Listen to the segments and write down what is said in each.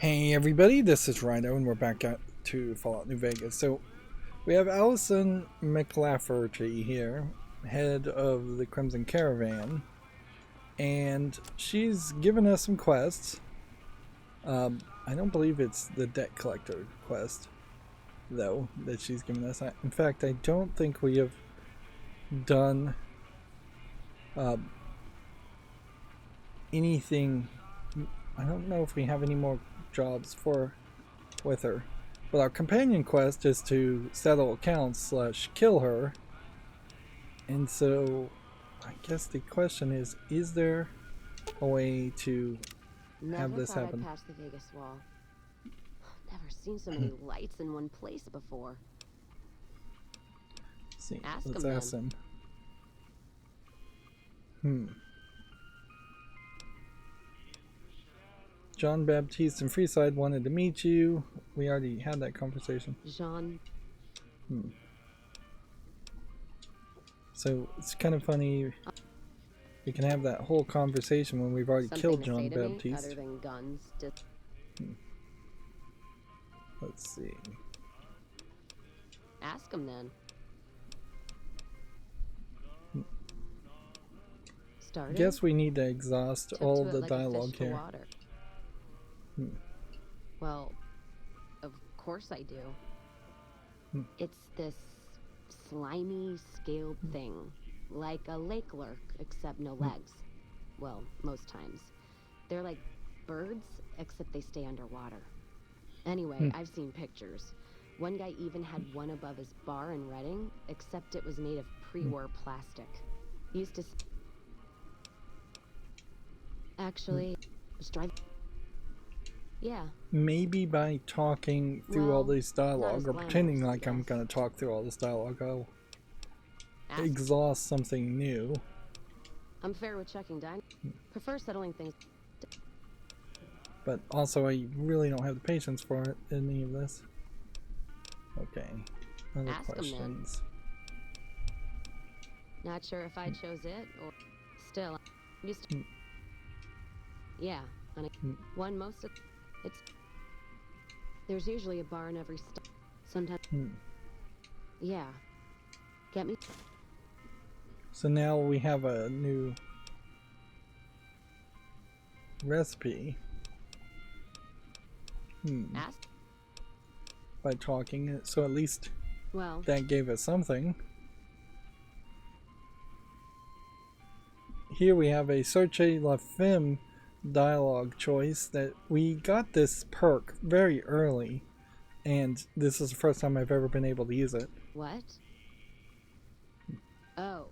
Hey everybody, this is Rydo and we're back to Fallout New Vegas. So we have Allison McLafferty here, head of the Crimson Caravan, and she's given us some quests. I don't believe it's the debt collector quest, though, that she's given us. In fact, I don't think we have done anything. I don't know if we have any more jobs with her, but our companion quest is to settle accounts / kill her. And so I guess the question is there a way to have this happen? Never thought I'd pass the Vegas wall. Never seen so many lights in one place before. See, Ask let's him ask then. him. John Baptiste in Freeside wanted to meet you. We already had that conversation. Jean. So it's kind of funny. We can have that whole conversation when we've already killed John Baptiste. Other than guns. Let's see. Ask him then. I guess we need to exhaust all the dialogue here. Well, of course I do. It's this slimy, scaled thing, like a lake lurk, except no legs. Well, most times. They're like birds, except they stay underwater. Anyway, I've seen pictures. One guy even had one above his bar in Reading, except it was made of pre-war plastic. Used to... Actually, was driving... Yeah. Maybe by talking through all this dialogue, or pretending like I'm going to talk through all this dialogue, I'll exhaust something new. I'm fair with checking down. Prefer settling things. But also, I really don't have the patience for it, any of this. Okay. Other Ask questions. Not sure if I chose it or still. Used to. Yeah, on one most of it's. There's usually a bar in every stop. Sometimes. Yeah. Get me. So now we have a new recipe. Ask. By talking, so at least well, that gave us something. Here we have a Searche la Femme dialogue choice that we got this perk very early, and this is the first time I've ever been able to use it. What? Oh.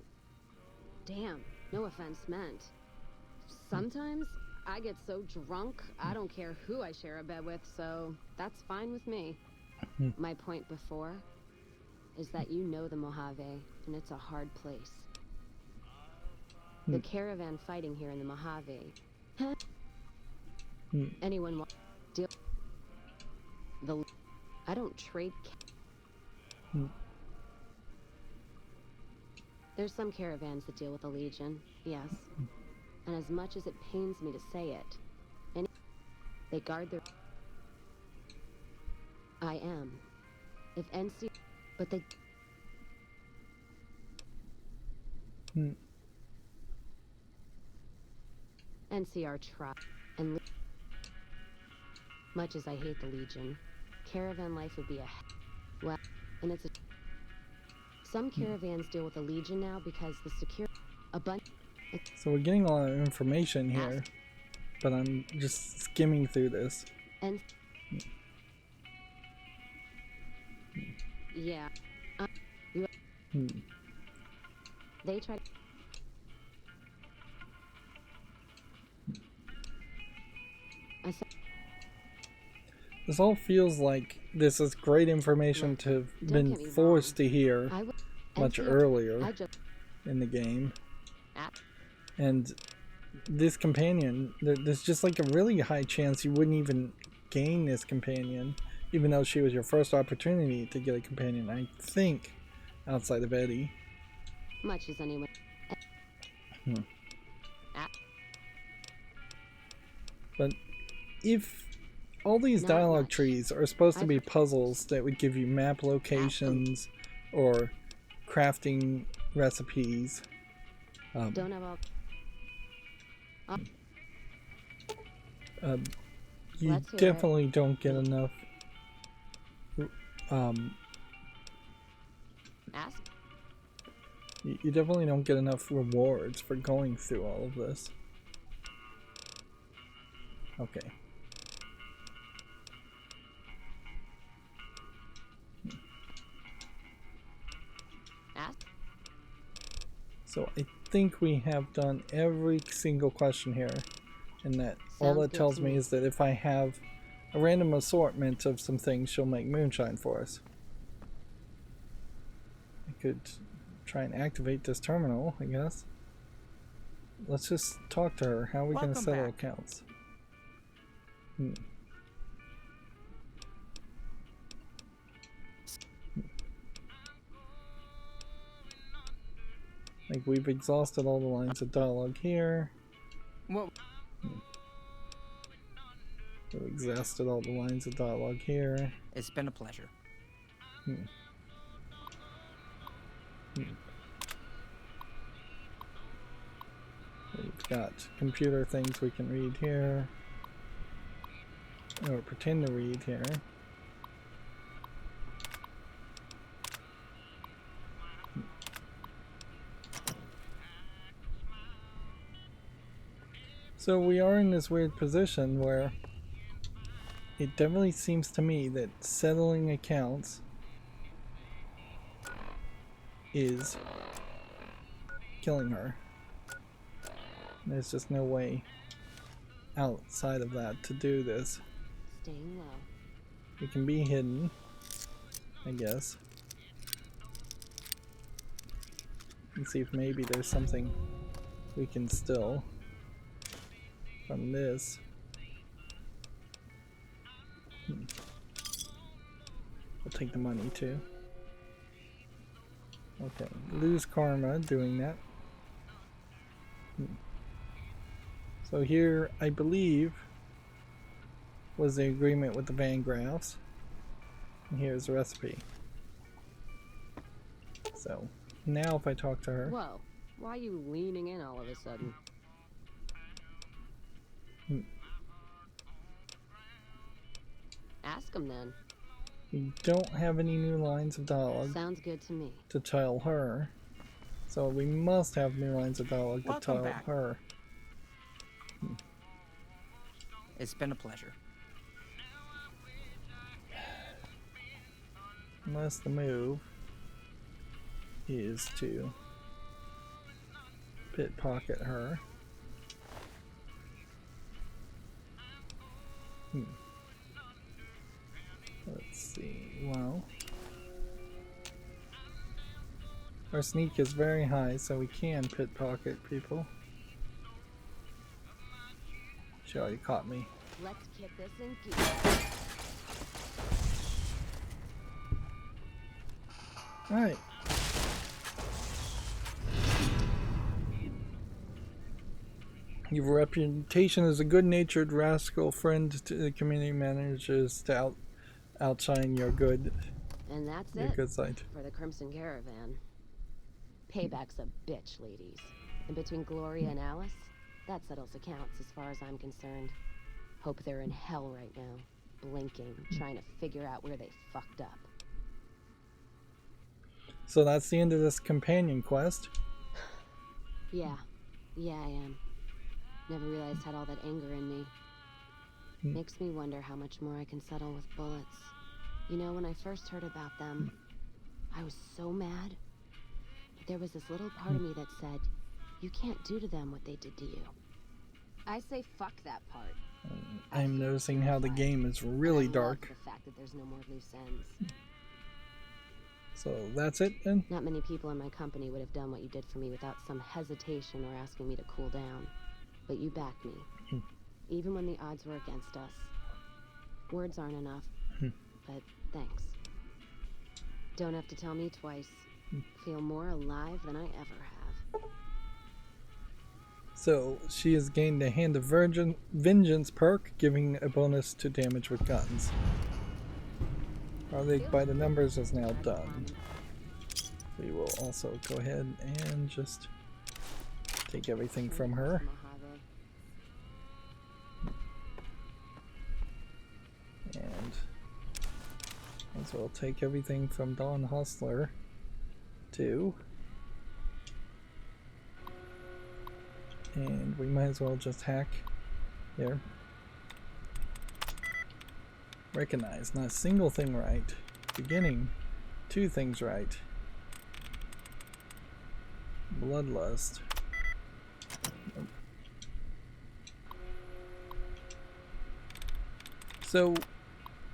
Damn, no offense meant. Sometimes I get so drunk, I don't care who I share a bed with, so that's fine with me. My point before is that you know the Mojave, and it's a hard place. The caravan fighting here in the Mojave. Anyone want deal? I don't trade. There's some caravans that deal with the Legion, yes. And as much as it pains me to say it, they guard their... I am. If NC... But they... NCR try. And... Much as I hate the Legion, caravan life would be a... Well, and it's a... Some caravans deal with the Legion now because the security... A bunch... So we're getting a lot of information here, but I'm just skimming through this. And... Yeah. They try... This all feels like this is great information to have been forced to hear much earlier in the game. And this companion, there's just like a really high chance you wouldn't even gain this companion, even though she was your first opportunity to get a companion, I think, outside of Eddie. Much as anyone. But if all these Not dialogue much. trees are supposed to I've be heard- puzzles that would give you map locations or crafting recipes. Don't have all. You Let's hear it. definitely don't get enough. Ask. You definitely don't get enough rewards for going through all of this. Okay. Ask. So I think we have done every single question here, and that all Sounds that good tells to me me. is that if I have a random assortment of some things, she'll make moonshine for us. I could try and activate this terminal, I guess. Let's just talk to her. How are we going to Welcome settle back. accounts? Like, we've exhausted all the lines of dialogue here. What? We've exhausted all the lines of dialogue here. It's been a pleasure. We've got computer things we can read here. Or pretend to read here. So we are in this weird position where it definitely seems to me that settling accounts is killing her. There's just no way outside of that to do this. Staying low. It can be hidden, I guess. And see if maybe there's something we can steal from this. I'll take the money too. Okay, lose karma doing that. So here, I believe, was the agreement with the Vangraphs. And here's the recipe. So, now if I talk to her... Whoa. Why are you leaning in all of a sudden? Ask him then. We don't have any new lines of dialogue Sounds good to me. to tell her. So we must have new lines of dialogue to Welcome tell back. her. It's been a pleasure. Unless the move is to pickpocket her. Let's see. Well, our sneak is very high, so we can pickpocket people. She already caught me. Let's kick this in gear. Alright. Your reputation as a good-natured rascal friend to the community manages to outshine your good And that's it side. for the Crimson Caravan. Payback's a bitch, ladies. And between Gloria and Alice, that settles accounts as far as I'm concerned. Hope they're in hell right now, blinking, trying to figure out where they fucked up. So that's the end of this companion quest. Yeah, I am. Never realized I had all that anger in me. Makes me wonder how much more I can settle with bullets. You know, when I first heard about them, I was so mad. But there was this little part of me that said, you can't do to them what they did to you. I say fuck that part. I'm noticing how the game is really dark. The fact that there's no more loose ends. So that's it then? Not many people in my company would have done what you did for me without some hesitation or asking me to cool down. But you backed me, even when the odds were against us. Words aren't enough, but thanks. Don't have to tell me twice. Feel more alive than I ever have. So she has gained a Hand of Vengeance perk, giving a bonus to damage with guns. Project by the numbers is now done. We will also go ahead and just take everything from her. And as well take everything from Dawn Hustler too. And we might as well just hack there. Recognize, not a single thing right. Beginning, 2 things right. Bloodlust. Nope. So,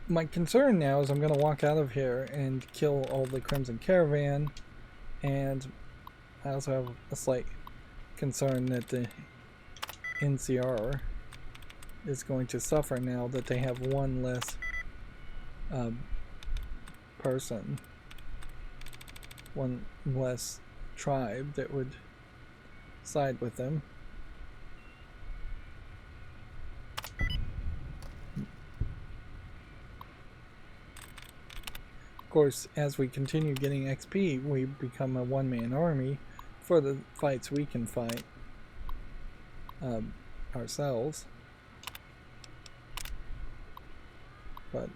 my concern now is I'm going to walk out of here and kill all the Crimson Caravan, and I also have a slight concern that the NCR is going to suffer now that they have one less person, one less tribe that would side with them. Of course, as we continue getting XP, we become a one-man army for the fights we can fight ourselves. But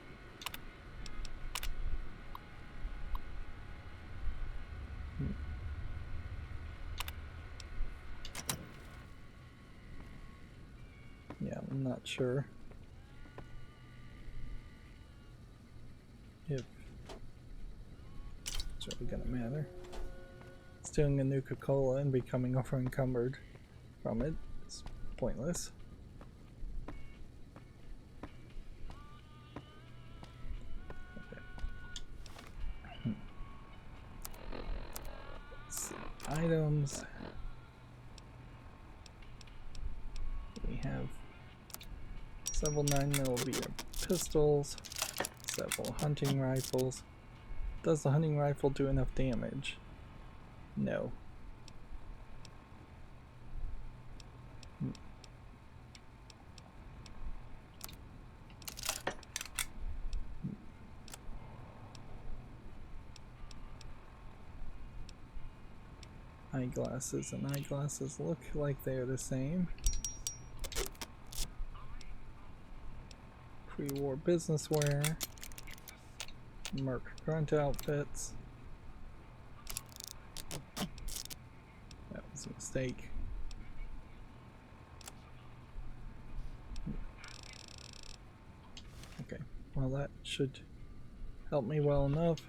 yeah, I'm not sure if it's really gonna matter. Stealing a Nuka-Cola and becoming over encumbered from it is pointless. Okay. Let's see. Items. We have several 9mm pistols, several hunting rifles. Does the hunting rifle do enough damage? No. Eyeglasses and eyeglasses look like they're the same. Pre-war business wear. Merc grunt outfits. That was a mistake. Okay, well that should help me well enough.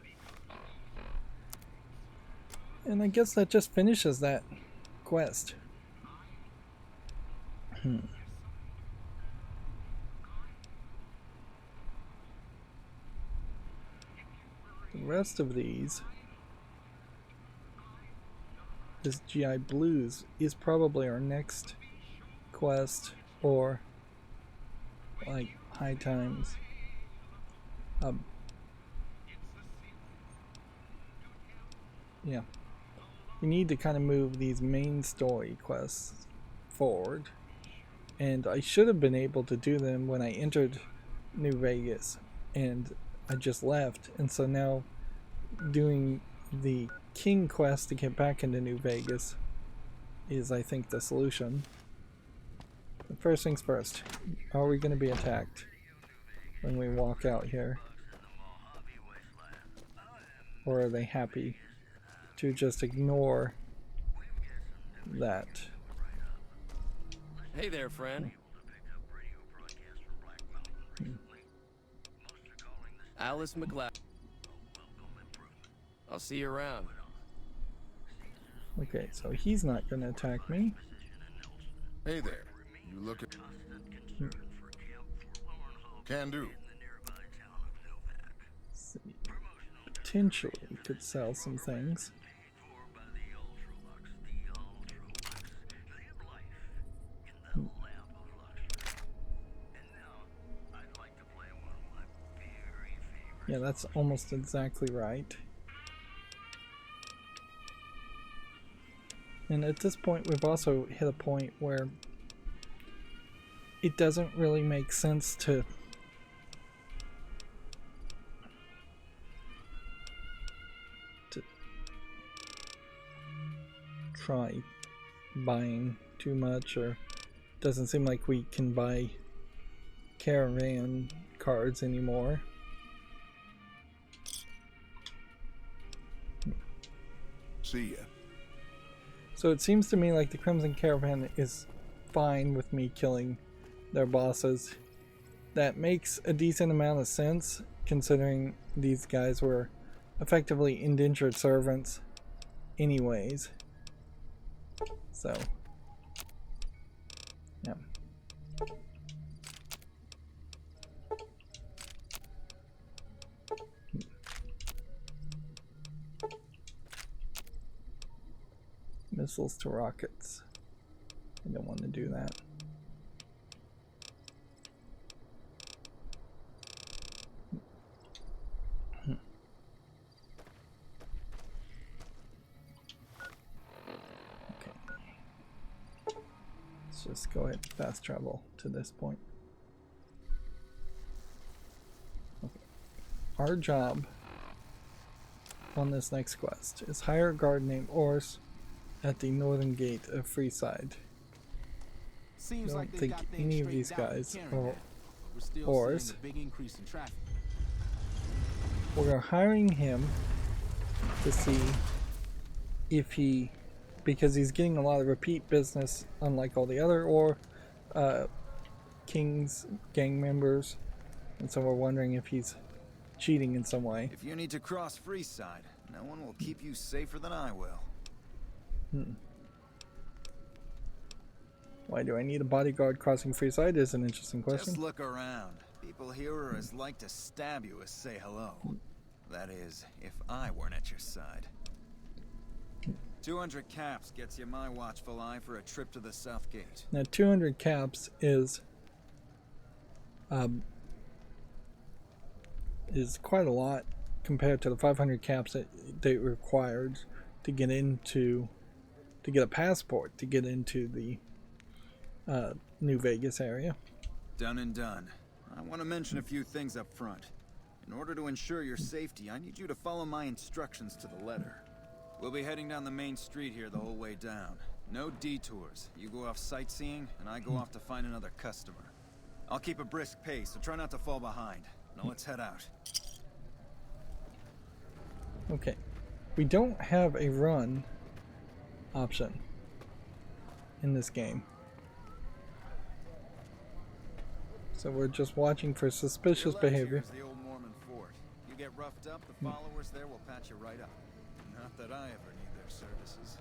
And I guess that just finishes that quest. The rest of these, this GI Blues is probably our next quest, or like High Times. Yeah. We need to kind of move these main story quests forward, and I should have been able to do them when I entered New Vegas and I just left, and so now doing the King quest to get back into New Vegas is, I think, the solution. But first things first, are we going to be attacked when we walk out here? Or are they happy to just ignore that? Hey there, friend. Alice McLeod. I'll see you around. Okay, so he's not going to attack me. Hey there. You look at... Can do. Let's see. Potentially could sell some things. Yeah, that's almost exactly right. And at this point, we've also hit a point where it doesn't really make sense to try buying too much, or doesn't seem like we can buy caravan cards anymore. See ya. So it seems to me like the Crimson Caravan is fine with me killing their bosses. That makes a decent amount of sense, considering these guys were effectively indentured servants anyways. So, yeah. Missiles to rockets. I don't want to do that. Okay. Let's just go ahead and fast travel to this point. Okay. Our job on this next quest is hire a guard named Ors at the northern gate of Freeside. I don't think any of these guys are Ors. We're hiring him to see if he, because he's getting a lot of repeat business unlike all the other King's gang members, and so we're wondering if he's cheating in some way. If you need to cross Freeside, no one will keep you safer than I will. Why do I need a bodyguard crossing Freeside is an interesting question. Just look around. People here are as like to stab you as say hello. That is, if I weren't at your side. 200 caps gets you my watchful eye for a trip to the South Gate. Now 200 caps is quite a lot compared to the 500 caps that they required to get a passport to get into the New Vegas area. Done and done. I want to mention a few things up front. In order to ensure your safety, I need you to follow my instructions to the letter. We'll be heading down the main street here the whole way down. No detours. You go off sightseeing, and I go off to find another customer. I'll keep a brisk pace, so try not to fall behind. Now let's head out. Okay. We don't have a run option in this game. So we're just watching for suspicious behavior. Here's the old Mormon fort. You get roughed up, the followers there will patch you right up. Not that I ever need their services.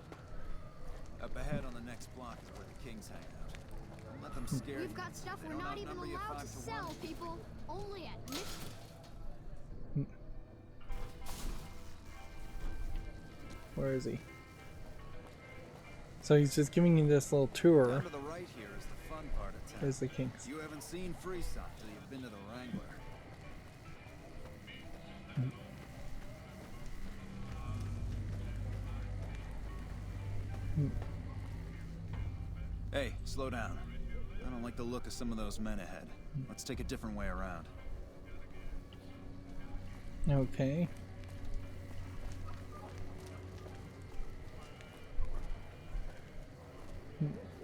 Up ahead on the next block is where the Kings hang out. Don't let them scare you. We've got stuff They we're don't not even outnumber you allowed 5 to to sell, 1. people. Only at Where is he? So he's just giving you this little tour. Down to the right here is the fun part of town. There's the Kings. You haven't seen Freeside till you've been to the Wrangler. Hey, slow down. I don't like the look of some of those men ahead. Let's take a different way around. Okay.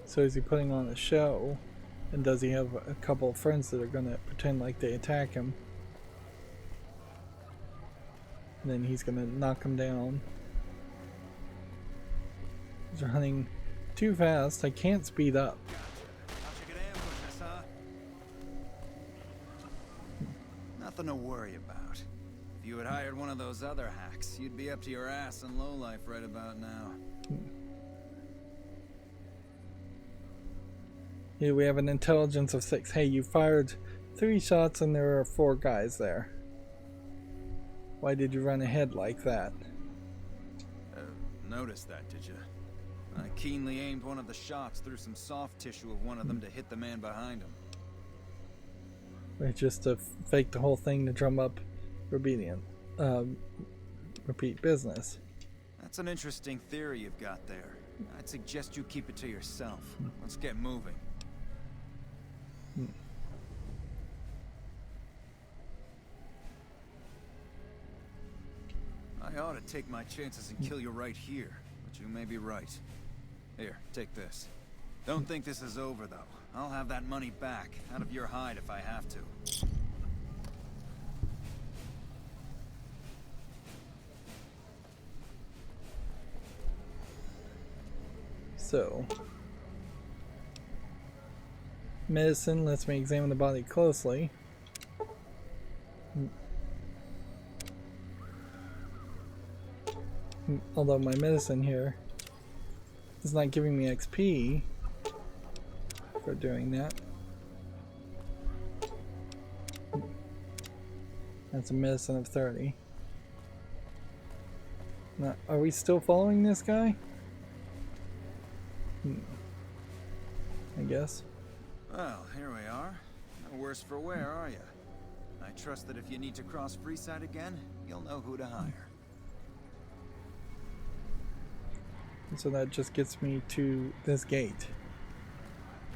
So is he putting on a show? And does he have a couple of friends that are gonna pretend like they attack him? And then he's gonna knock him down. He's running too fast. I can't speed up. Thought you could ambush us, huh? Nothing to worry about. If you had hired one of those other hacks, you'd be up to your ass in lowlife right about now. Here we have an intelligence of 6. Hey, you fired 3 shots and there are 4 guys there. Why did you run ahead like that? Noticed that, did you? I keenly aimed one of the shots through some soft tissue of one of them to hit the man behind him. Or just to fake the whole thing to drum up repeat business. That's an interesting theory you've got there. I'd suggest you keep it to yourself. Let's get moving. I ought to take my chances and kill you right here, but you may be right. Here, take this. Don't think this is over, though. I'll have that money back, out of your hide if I have to. So, medicine lets me examine the body closely. Although my medicine here is not giving me XP for doing that. That's a medicine of 30. Now, are we still following this guy? I guess. Well, here we are. No worse for wear, are you? I trust that if you need to cross Freeside again, you'll know who to hire. So that just gets me to this gate,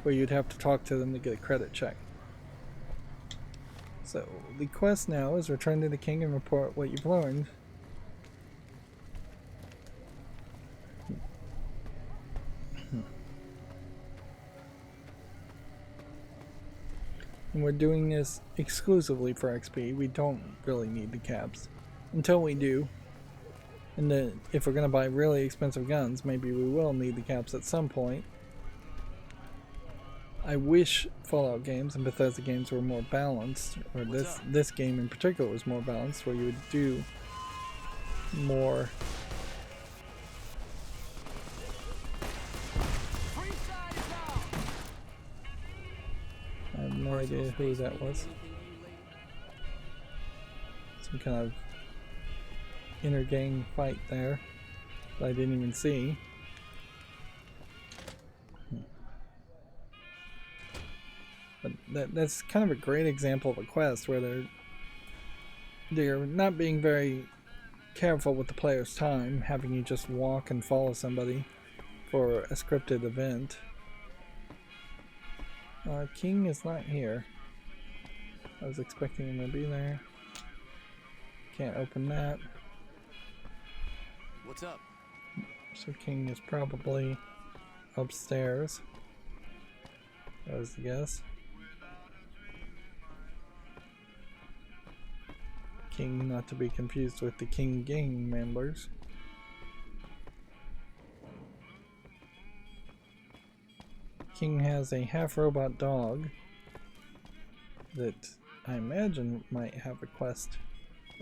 where you'd have to talk to them to get a credit check. So the quest now is return to the king and report what you've learned. And we're doing this exclusively for XP. We don't really need the caps. Until we do. And then if we're going to buy really expensive guns, maybe we will need the caps at some point. I wish Fallout games and Bethesda games were more balanced, or this game in particular was more balanced, where you would do more. I have no idea who that was. Some kind of inner gang fight there that I didn't even see. But that's kind of a great example of a quest where they're not being very careful with the player's time, having you just walk and follow somebody for a scripted event. King is not here. I was expecting him to be there. Can't open that. What's up? So King is probably upstairs. That was the guess. King, not to be confused with the King gang members. King has a half-robot dog that I imagine might have a quest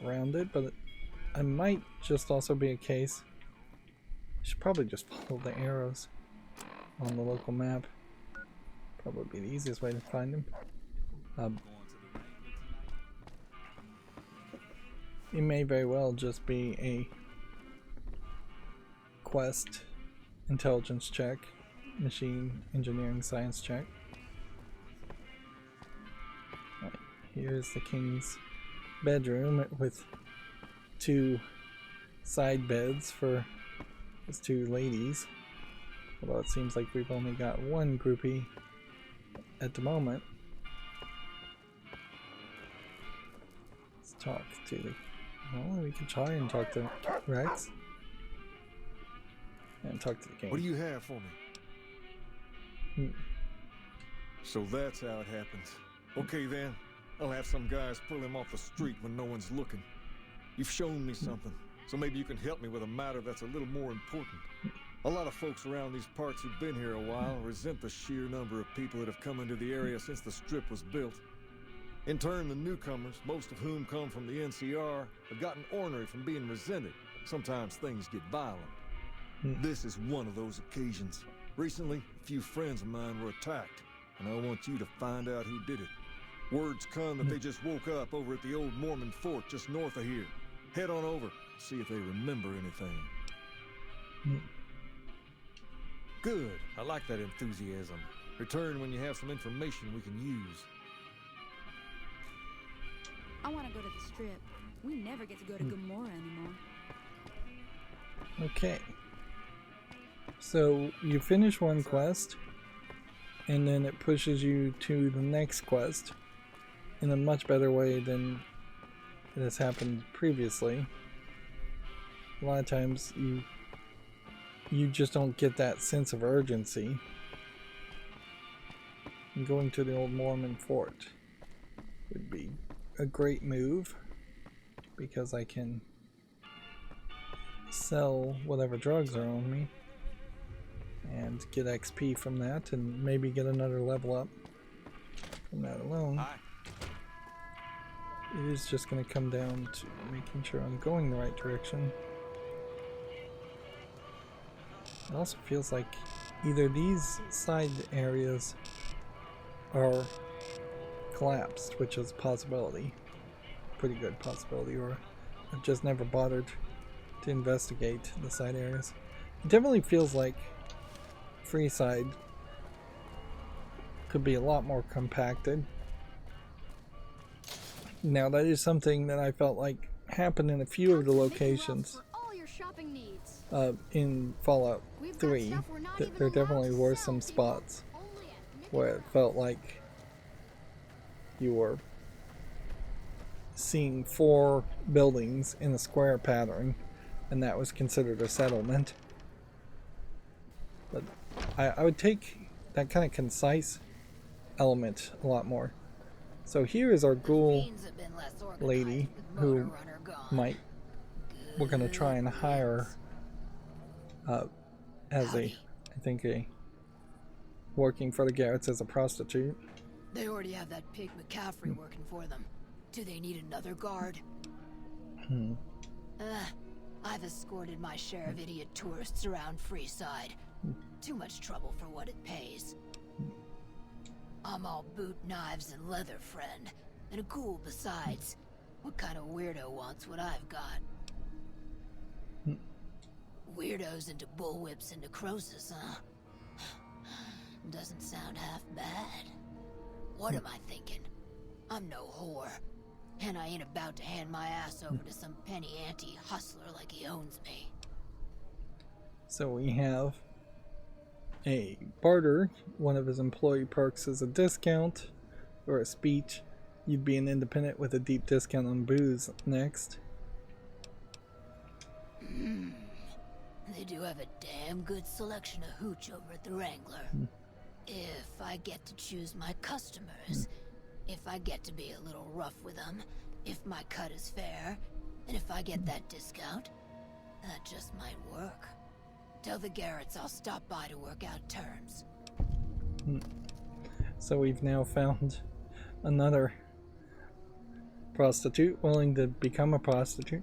around it, but it might just also be a case. I should probably just follow the arrows on the local map. Probably be the easiest way to find him. It may very well just be a quest, intelligence check, machine engineering science check. Right, here's the king's bedroom with 2 side beds for his 2 ladies. Although it seems like we've only got 1 groupie at the moment. Let's talk to the... Well, we can try and talk to Rex. And talk to the king. What do you have for me? So that's how it happens. Okay then, I'll have some guys pull him off the street when no one's looking. You've shown me something, so maybe you can help me with a matter that's a little more important. A lot of folks around these parts who've been here a while resent the sheer number of people that have come into the area since the strip was built. In turn, the newcomers, most of whom come from the NCR, have gotten ornery from being resented. Sometimes things get violent. This is one of those occasions. Recently, a few friends of mine were attacked, and I want you to find out who did it. Word's come that they just woke up over at the old Mormon fort just north of here. Head on over, see if they remember anything. Good. I like that enthusiasm. Return when you have some information we can use. I want to go to the strip. We never get to go to Gomorrah anymore. Okay. So you finish one quest, and then it pushes you to the next quest in a much better way than it has happened previously. A lot of times you just don't get that sense of urgency. And going to the old Mormon fort would be a great move because I can sell whatever drugs are on me and get XP from that and maybe get another level up from that alone. Hi. It is just going to come down to making sure I'm going the right direction. It also feels like either these side areas are collapsed, which is a possibility, pretty good possibility, or I've just never bothered to investigate the side areas. It definitely feels like Freeside could be a lot more compacted. Now that is something that I felt like happened in a few of the locations all your shopping needs. in Fallout 3. That there definitely were some spots where it felt like you were seeing 4 buildings in a square pattern, and that was considered a settlement. But I would take that kind of concise element a lot more. So here is our ghoul lady who we're going to try and hire as I think a working for the Garretts as a prostitute. They already have that pig McCaffrey working for them. Do they need another guard? I've escorted my share of idiot tourists around Freeside. Too much trouble for what it pays. I'm all boot, knives, and leather, friend. And a ghoul besides. What kind of weirdo wants what I've got? Weirdos into bullwhips and necrosis, huh? Doesn't sound half bad. What am I thinking? I'm no whore. And I ain't about to hand my ass over to some penny ante hustler like he owns me. So we have a barter. One of his employee perks is a discount or a speech. You'd be an independent with a deep discount on booze next. They do have a damn good selection of hooch over at the Wrangler. If I get to choose my customers, if I get to be a little rough with them, if my cut is fair, and if I get that discount, that just might work. Tell the Garretts I'll stop by to work out terms. So we've now found another prostitute willing to become a prostitute.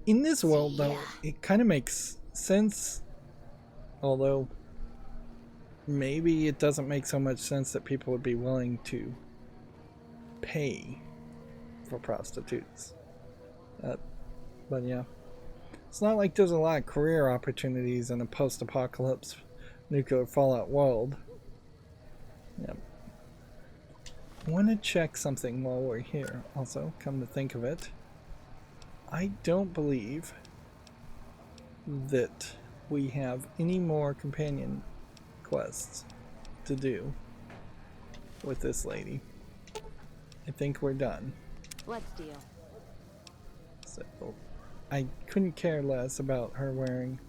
In this world, though, it kind of makes sense, although maybe it doesn't make so much sense that people would be willing to pay for prostitutes. But yeah, it's not like there's a lot of career opportunities in a post-apocalypse nuclear fallout world. Yep. I want to check something while we're here. Also, come to think of it, I don't believe that we have any more companion quests to do with this lady. I think we're done. Let's deal. So I couldn't care less about her wearing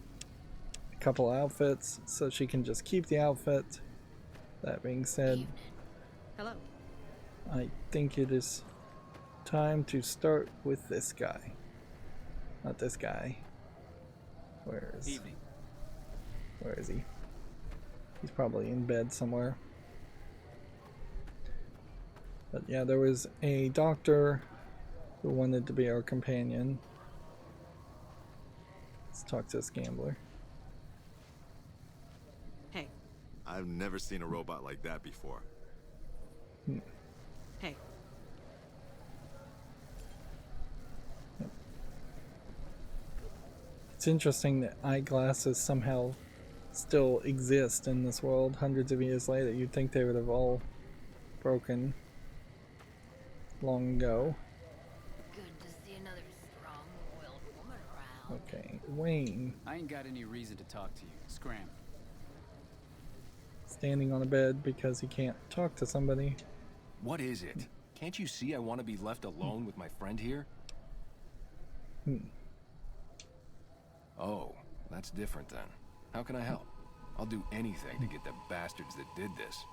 a couple outfits, so she can just keep the outfit. That being said, Hello. I think it is time to start with this guy. Not this guy. Where is he? He's probably in bed somewhere. But yeah, there was a doctor who wanted to be our companion. Let's talk to this gambler. Hey. I've never seen a robot like that before. Hey. It's interesting that eyeglasses somehow still exist in this world hundreds of years later. You'd think they would have all broken long ago. Good to see another strong-willed woman around. Okay, Wayne. I ain't got any reason to talk to you. Scram. standing on a bed because he can't talk to somebody. What is it? Can't you see I want to be left alone with my friend here? Oh, that's different then. How can I help? I'll do anything to get the bastards that did this.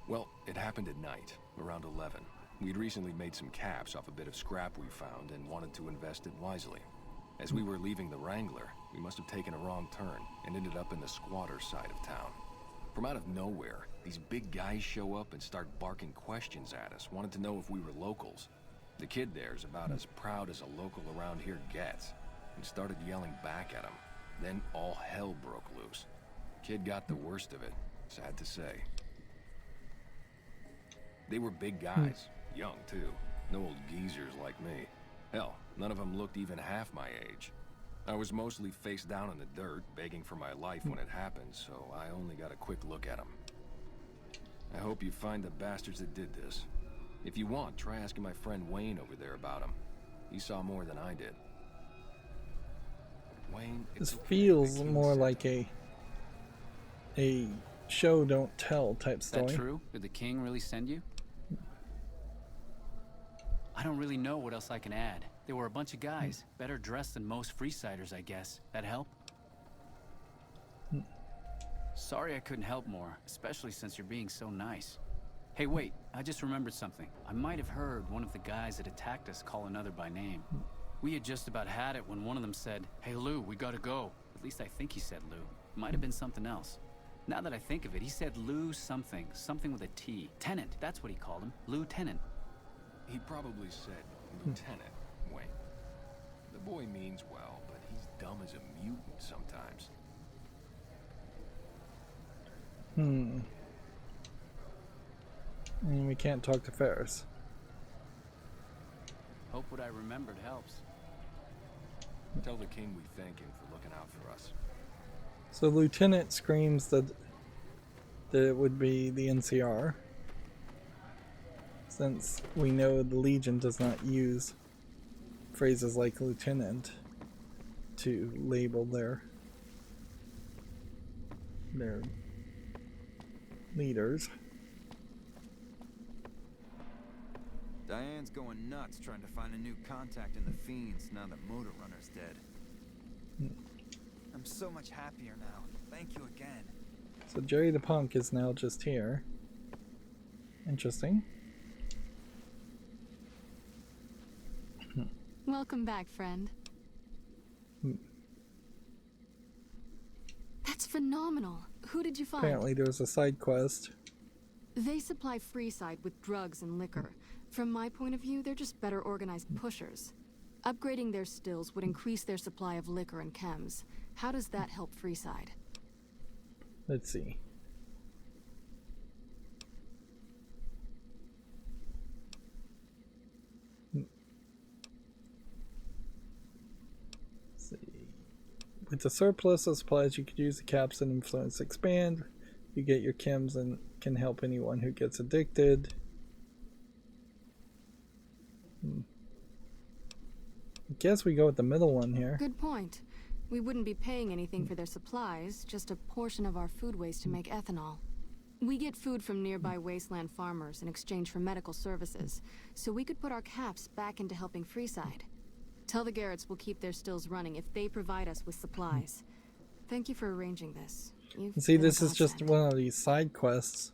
Well, it happened at night, around 11. We'd recently made some caps off a bit of scrap we found and wanted to invest it wisely. As we were leaving the Wrangler, we must have taken a wrong turn and ended up in the squatter side of town. From out of nowhere, these big guys show up and start barking questions at us, wanted to know if we were locals. The kid there's about as proud as a local around here gets, and started yelling back at him. Then all hell broke loose. Kid got the worst of it, sad to say. They were big guys, young too, no old geezers like me. Hell, none of them looked even half my age. I was mostly face down in the dirt, begging for my life when it happened, so I only got a quick look at them. I hope you find the bastards that did this. If you want, try asking my friend Wayne over there about him. He saw more than I did. Wayne, this feels more like a show don't tell type story. Is that true? Did the king really send you? I don't really know what else I can add. They were a bunch of guys, better dressed than most Freesiders, I guess. That help? Sorry I couldn't help more, especially since you're being so nice. Hey, wait, I just remembered something. I might have heard one of the guys that attacked us call another by name. We had just about had it when one of them said, "Hey Lou, we gotta go." At least I think he said Lou. Might have been something else. Now that I think of it, he said Lou something with a T. Tenant, that's what he called him. Lieutenant. He probably said Lieutenant Wayne. The boy means well, but he's dumb as a mutant sometimes. And we can't talk to Ferris. Hope what I remembered helps. Tell the king we thank him for looking out for us. So Lieutenant screams that it would be the NCR, since we know the Legion does not use phrases like Lieutenant to label their leaders. Diane's going nuts trying to find a new contact in the Fiends now that Motor Runner's dead. I'm so much happier now. Thank you again. So Jerry the Punk is now just here. Interesting. Welcome back, friend. That's phenomenal. Who did you find? Apparently there was a side quest. They supply Freeside with drugs and liquor. From my point of view, they're just better organized pushers. Upgrading their stills would increase their supply of liquor and chems. How does that help Freeside? Let's see. With the surplus of supplies, you could use the caps and influence expand. You get your chems and can help anyone who gets addicted. I guess we go with the middle one here. Good point. We wouldn't be paying anything for their supplies, just a portion of our food waste to make ethanol. We get food from nearby wasteland farmers in exchange for medical services, so we could put our caps back into helping Freeside. Tell the Garretts we'll keep their stills running if they provide us with supplies. Thank you for arranging this. See, this is just one of these side quests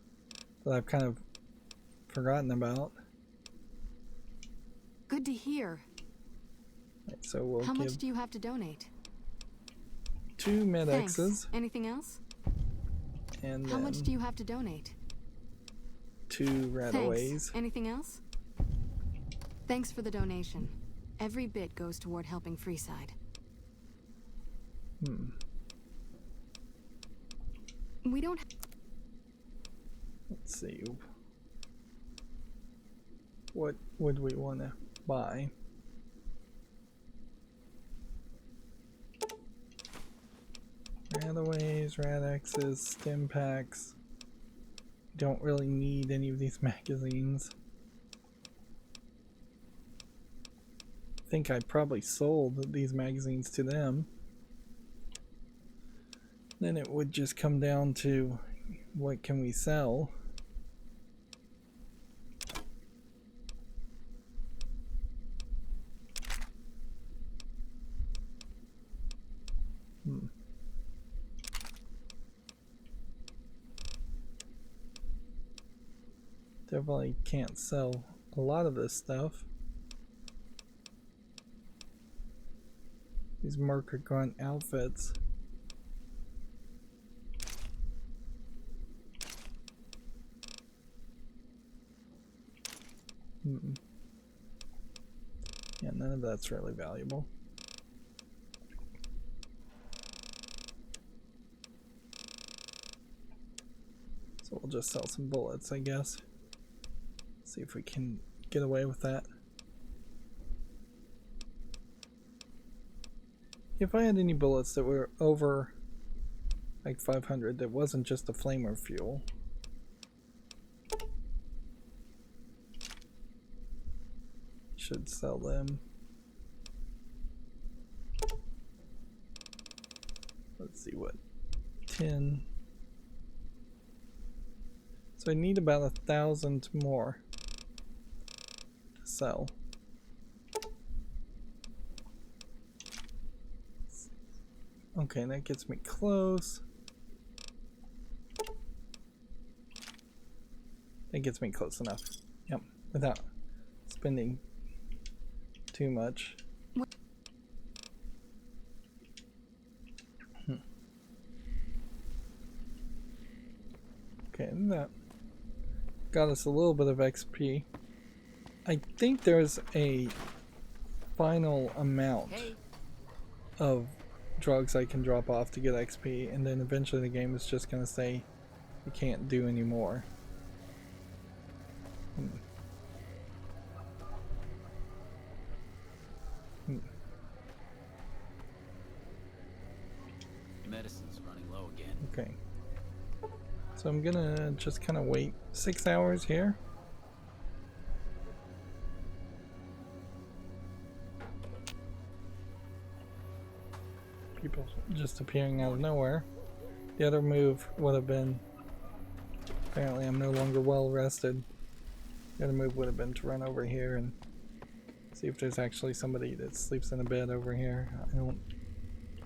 that I've kind of forgotten about. Good to hear. Right, so we'll How give much do you have to donate? 2 Thanks. Med-X's. Anything else? And How much do you have to donate? 2 Thanks. Radaways. Anything else? Thanks for the donation. Every bit goes toward helping Freeside. We don't. Let's see. What would we want to buy? Radaways, Rad-X's, stim packs. Don't really need any of these magazines. I think I probably sold these magazines to them. Then it would just come down to what can we sell. Definitely can't sell a lot of this stuff. These marker grunt outfits. Yeah, none of that's really valuable. So we'll just sell some bullets, I guess. See if we can get away with that. If I had any bullets that were over like 500 that wasn't just a flamer fuel, should sell them. Let's see what 10. So I need about 1,000 more to sell. Okay, that gets me close. That gets me close enough. Yep, without spending too much. Okay, and that got us a little bit of XP. I think there's a final amount of drugs I can drop off to get XP, and then eventually the game is just gonna say you can't do any more. Medicine's running low again. Okay. So I'm gonna just kind of wait 6 hours here. People just appearing out of nowhere. The other move would have been, apparently I'm no longer well rested. The other move would have been to run over here and see if there's actually somebody that sleeps in a bed over here. I don't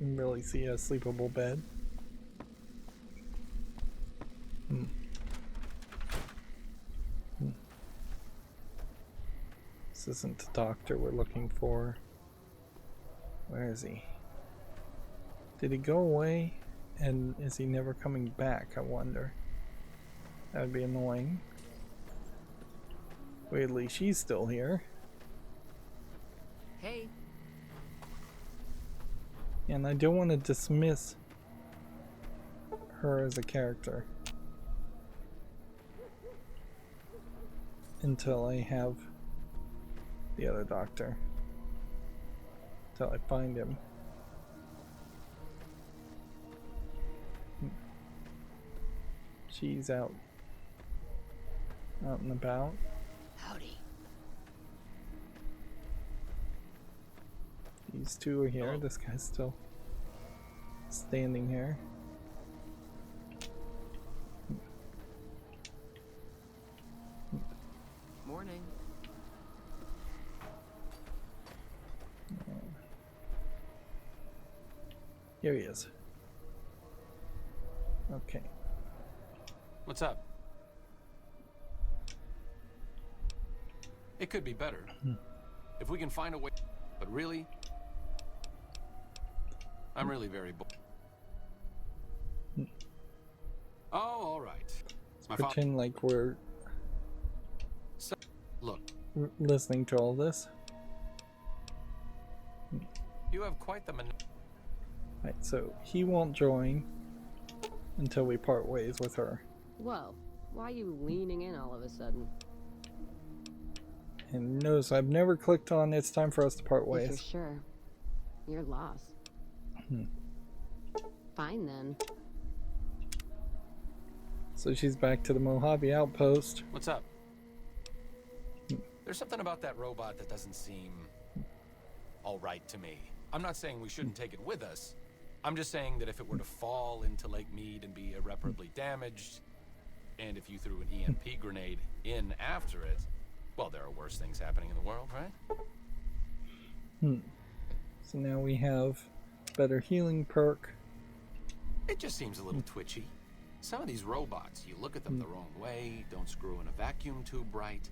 really see a sleepable bed. This isn't the doctor we're looking for. Where is he? Did he go away? And is he never coming back, I wonder? That would be annoying. Weirdly, she's still here. Hey. And I don't want to dismiss her as a character until I have the other doctor. Until I find him. She's out and about. Howdy. These two are here. This guy's still standing here. Morning. Here he is. Okay. What's up? It could be better. If we can find a way. But really, I'm really very bored. Oh, all right. My Pretend like we're look. Listening to all this. You have quite the Right, so he won't join until we part ways with her. Whoa, why are you leaning in all of a sudden? And notice I've never clicked on it's time for us to part ways. If you're sure, you're lost. Fine then. So she's back to the Mojave outpost. What's up? There's something about that robot that doesn't seem all right to me. I'm not saying we shouldn't take it with us, I'm just saying that if it were to fall into Lake Mead and be irreparably damaged, and if you threw an EMP grenade in after it, well, there are worse things happening in the world, right? So now we have better healing perk. It just seems a little twitchy. Some of these robots, you look at them the wrong way, don't screw in a vacuum tube right.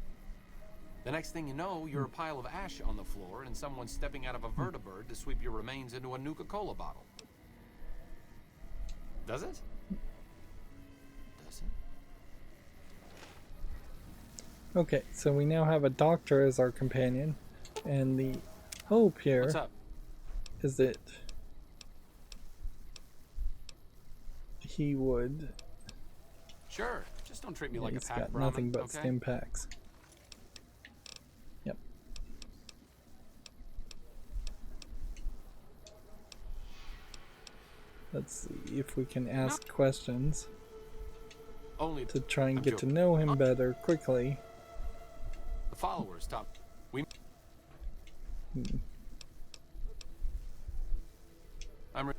The next thing you know, you're a pile of ash on the floor and someone's stepping out of a vertibird to sweep your remains into a Nuka-Cola bottle. Does it? Does it? Okay, so we now have a doctor as our companion, and the hope here What's up? Is that he would... Sure, just don't treat me Yeah, like a he's pack got Brahmin, nothing but okay? stim packs. Yep. Let's see if we can ask questions Only to try and I'm get to joking. know him better quickly. The followers stop. We. I'm.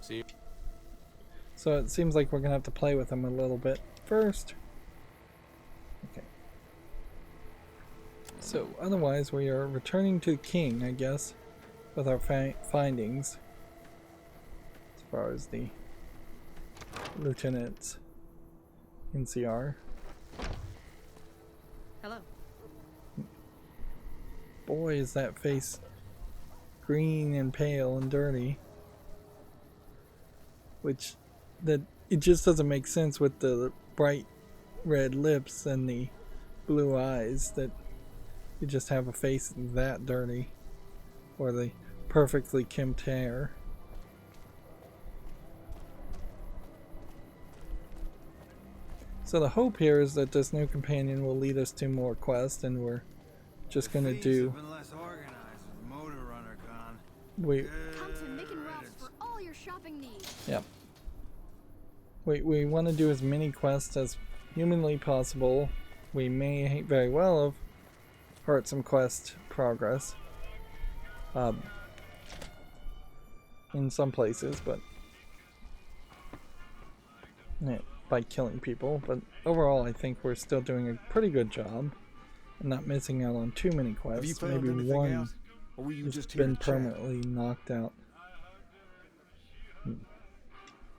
See. So it seems like we're gonna have to play with him a little bit first. Okay. So otherwise we are returning to the king, I guess, with our findings as far as the lieutenant's NCR. Hello. Boy, is that face green and pale and dirty. Which, that it just doesn't make sense with the bright red lips and the blue eyes that you just have a face that dirty. Or the perfectly kempt hair. So the hope here is that this new companion will lead us to more quests, and we're just gonna do. Been less organized with Motor Runner gone. We. Come to Mick and Ralph's for all your shopping needs. Yep. We want to do as many quests as humanly possible. We may very well have hurt some quest progress. In some places, but yeah, by killing people. But overall, I think we're still doing a pretty good job. And not missing out on too many quests. Have you found Maybe anything one else? Or were you has just here been to chat? permanently knocked out.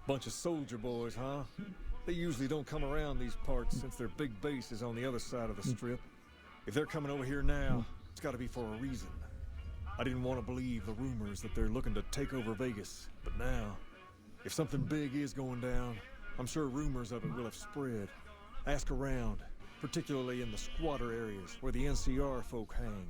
Bunch of soldier boys, huh? They usually don't come around these parts since their big base is on the other side of the strip. If they're coming over here now, it's got to be for a reason. I didn't want to believe the rumors that they're looking to take over Vegas, but now, if something big is going down, I'm sure rumors of it will have spread. Ask around, particularly in the squatter areas where the NCR folk hang.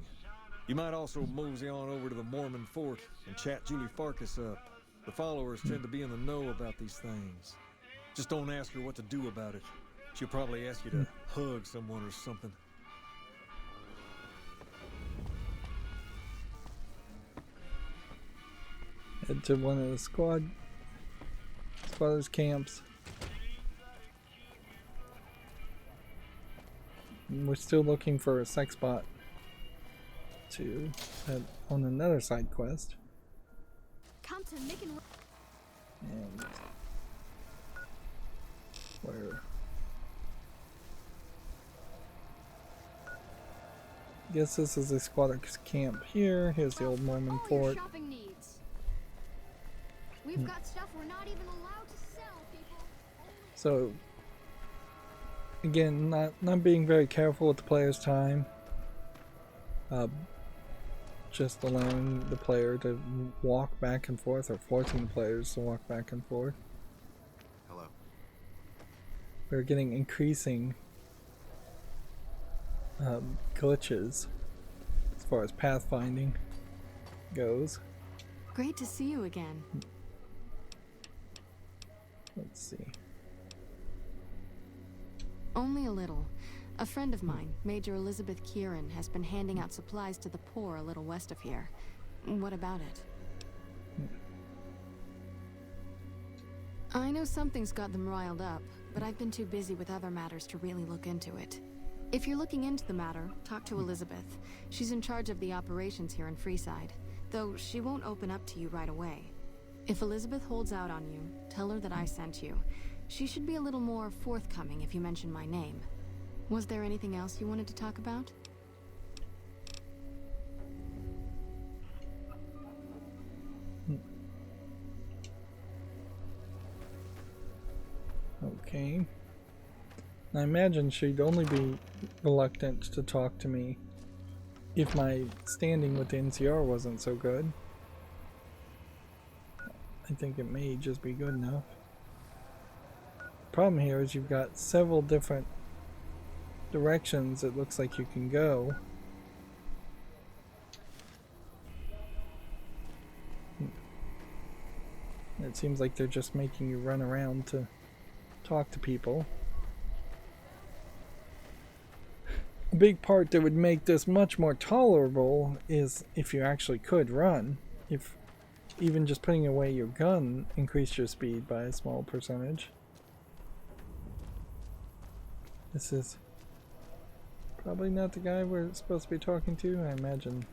You might also mosey on over to the Mormon fort and chat Julie Farkas up. The followers tend to be in the know about these things. Just don't ask her what to do about it. She'll probably ask you to hug someone or something. Head to one of the squatters' camps. And we're still looking for a sex bot to head on another side quest. Come to Mick and And where? Guess this is the squatters' camp here. Here's the old Mormon all your fort. shopping needs. We've got stuff we're not even allowed to sell, people. So again, not being very careful with the player's time. Just allowing the player to walk back and forth, or forcing the players to walk back and forth. Hello. We're getting increasing glitches as far as pathfinding goes. Great to see you again. Let's see. Only a little. A friend of mine, Major Elizabeth Kieran, has been handing out supplies to the poor a little west of here. What about it? I know something's got them riled up, but I've been too busy with other matters to really look into it. If you're looking into the matter, talk to Elizabeth. She's in charge of the operations here in Freeside, though she won't open up to you right away. If Elizabeth holds out on you, tell her that I sent you. She should be a little more forthcoming if you mention my name. Was there anything else you wanted to talk about? Okay. I imagine she'd only be reluctant to talk to me if my standing with the NCR wasn't so good. I think it may just be good enough. Problem here is you've got several different directions it looks like you can go. It seems like they're just making you run around to talk to people. A big part that would make this much more tolerable is if you actually could run. If even just putting away your gun increased your speed by a small percentage. This is probably not the guy we're supposed to be talking to. I imagine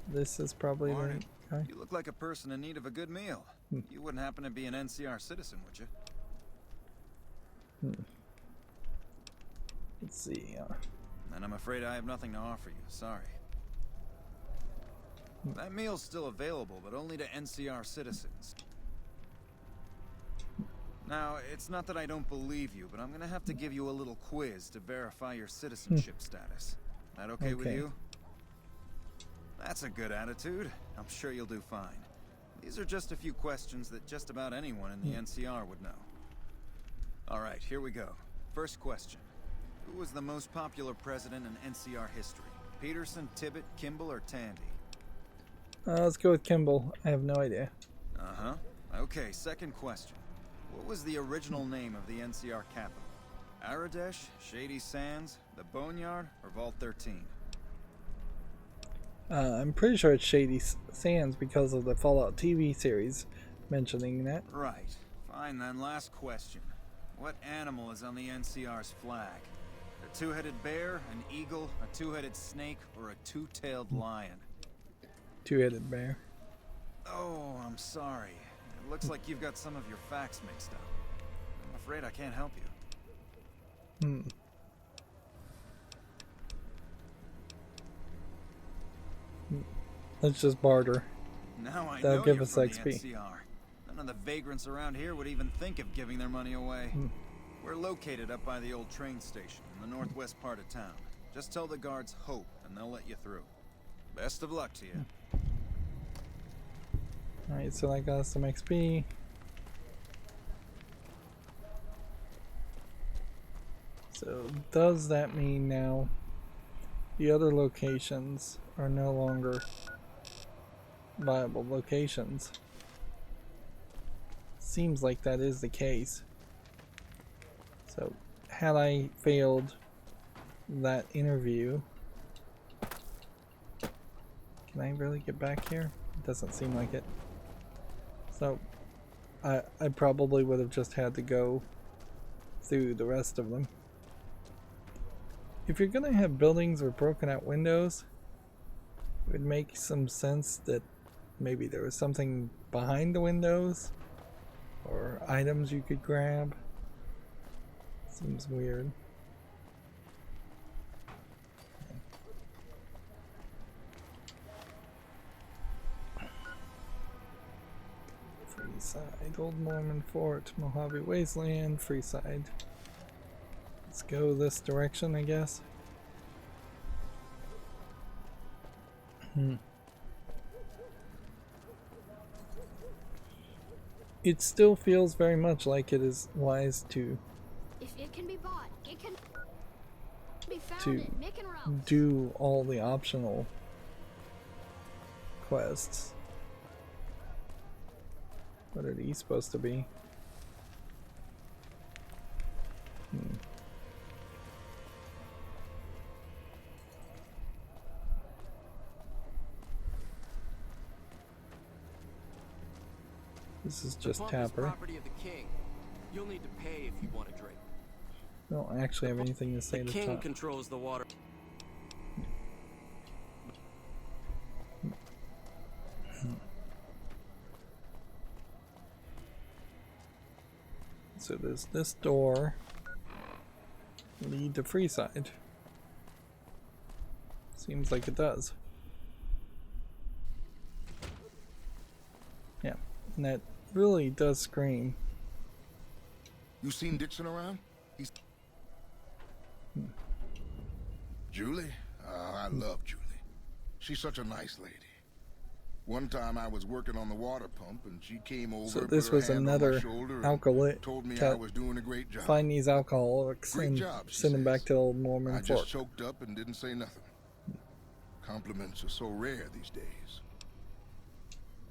this is probably the guy. You look like a person in need of a good meal. You wouldn't happen to be an NCR citizen, would you? Let's see. And I'm afraid I have nothing to offer you. Sorry. That meal's still available, but only to NCR citizens. Now, it's not that I don't believe you, but I'm gonna have to give you a little quiz to verify your citizenship status. That okay with you? That's a good attitude. I'm sure you'll do fine. These are just a few questions that just about anyone in the NCR would know. Alright, here we go. First question. Who was the most popular president in NCR history? Peterson, Tibbet, Kimball, or Tandy? Let's go with Kimball. I have no idea. Uh-huh. Okay, second question. What was the original name of the NCR capital? Aradesh, Shady Sands, the Boneyard, or Vault 13? I'm pretty sure it's Shady Sands because of the Fallout TV series mentioning that. Right. Fine then, last question. What animal is on the NCR's flag? A two-headed bear, an eagle, a two-headed snake, or a two-tailed lion? Two-headed bear. Oh, I'm sorry. It looks like you've got some of your facts mixed up. I'm afraid I can't help you. Let's just barter. Now I That'll know give you're us from XP. the NCR. None of the vagrants around here would even think of giving their money away. We're located up by the old train station in the northwest part of town. Just tell the guards Hope and they'll let you through. Best of luck to you. Alright, so that got us some XP. So does that mean now the other locations are no longer viable locations? Seems like that is the case. So had I failed that interview, can I really get back here? It doesn't seem like it. So I probably would have just had to go through the rest of them. If you're gonna have buildings with broken out windows, it would make some sense that maybe there was something behind the windows or items you could grab. Seems weird. Freeside, Old Mormon Fort, Mojave Wasteland, Freeside. Let's go this direction, I guess. It still feels very much like it is wise to If it can be bought, it can be found in Nick and Ralph's. do all the optional quests. What are these supposed to be? This is just The pump is Tapper. property of the king. You'll need to pay if you want a drink. We don't actually have anything to say The to king talk. controls the water. So does this door lead to Freeside? Seems like it does. Yeah, and that really does scream. You seen Dixon around? He's... Julie? I love Julie. She's such a nice lady. One time I was working on the water pump and she came over, So put this her was hand on my another shoulder and alcoholic told me I cat. was doing a great job. Find these alcoholics Great and job, she send them back says. to old Mormon I Fork. just choked up and didn't say nothing. Compliments are so rare these days.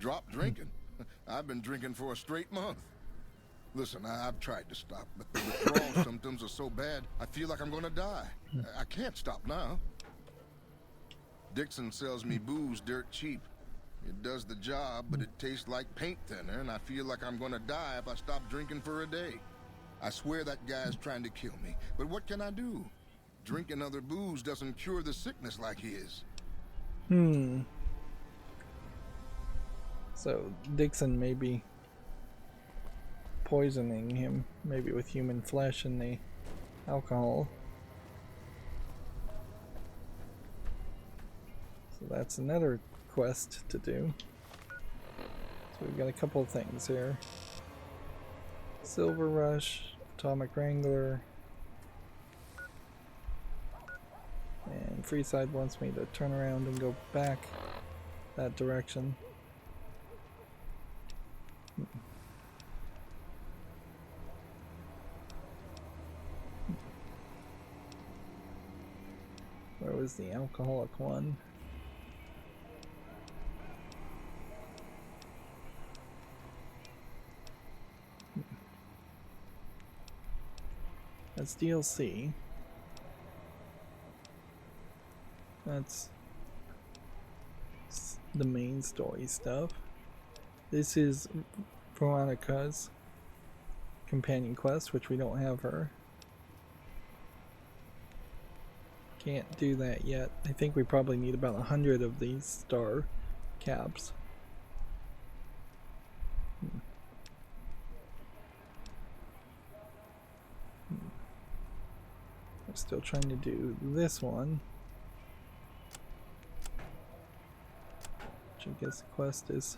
Drop drinking? I've been drinking for a straight month. Listen, I've tried to stop, but the withdrawal symptoms are so bad, I feel like I'm gonna die. I can't stop now. Dixon sells me booze dirt cheap. It does the job, but it tastes like paint thinner, and I feel like I'm gonna die if I stop drinking for a day. I swear that guy's trying to kill me, but what can I do? Drinking other booze doesn't cure the sickness like his. So Dixon may be poisoning him, maybe with human flesh and the alcohol. So that's another quest to do. So we've got a couple of things here. Silver Rush, Atomic Wrangler, and Freeside wants me to turn around and go back that direction. Where was the alcoholic one? That's DLC. That's the main story stuff. This is Veronica's companion quest, which we don't have her. Can't do that yet. I think we probably need about 100 of these star caps. I'm still trying to do this one. Which I guess the quest is.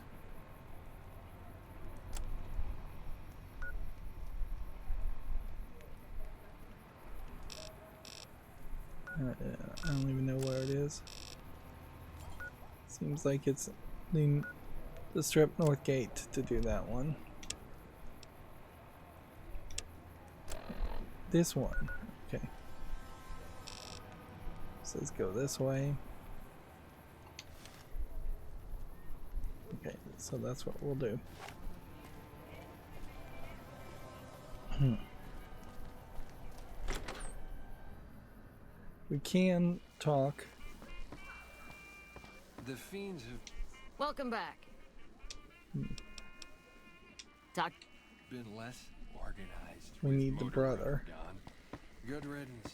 I don't even know where it is. Seems like it's the Strip North Gate to do that one. This one. Okay. Says go this way. Okay, so that's what we'll do. We can talk. The fiends have Welcome back. Doc. been less organized. We with need the motor brother. gone. Good riddance.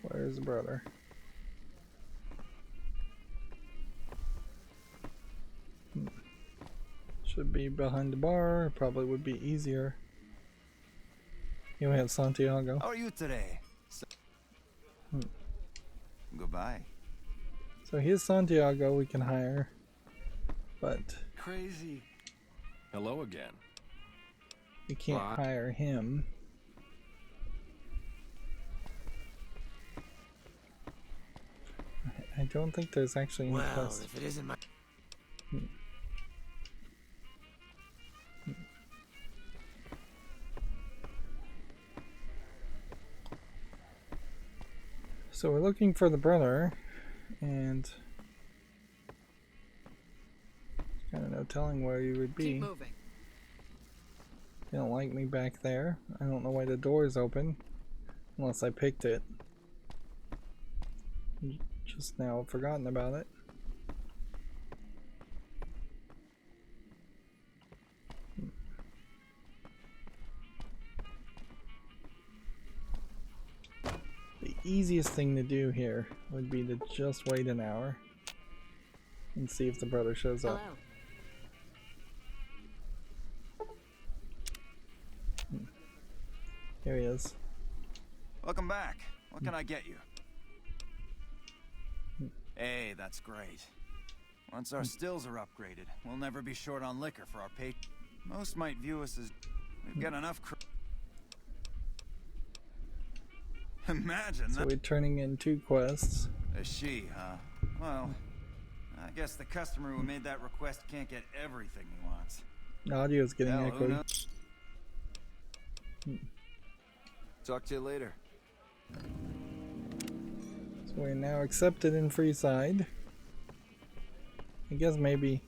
Where's the brother? Should be behind the bar. Probably would be easier. Here we have Santiago. How are you today? Goodbye. So here's Santiago we can hire, but Crazy. Hello again. we can't What? hire him. I don't think there's actually any quest. if it isn't my... So we're looking for the brother, and kind of no telling where he would be. Keep moving. They don't like me back there. I don't know why the door is open, unless I picked it. Just now forgotten about it. easiest thing to do here would be to just wait an hour and see if the brother shows up. Here he is. Welcome back. What can I get you? Hey, that's great. Once our stills are upgraded, we'll never be short on liquor for our pay. Most might view us as we've got enough. Imagine so that. we're turning in 2 quests. A she, huh? Well, I guess the customer who made that request can't get everything he wants. The audio's getting Hell, who echoed. knows? Talk to you later. So we're now accepted in Freeside. I guess maybe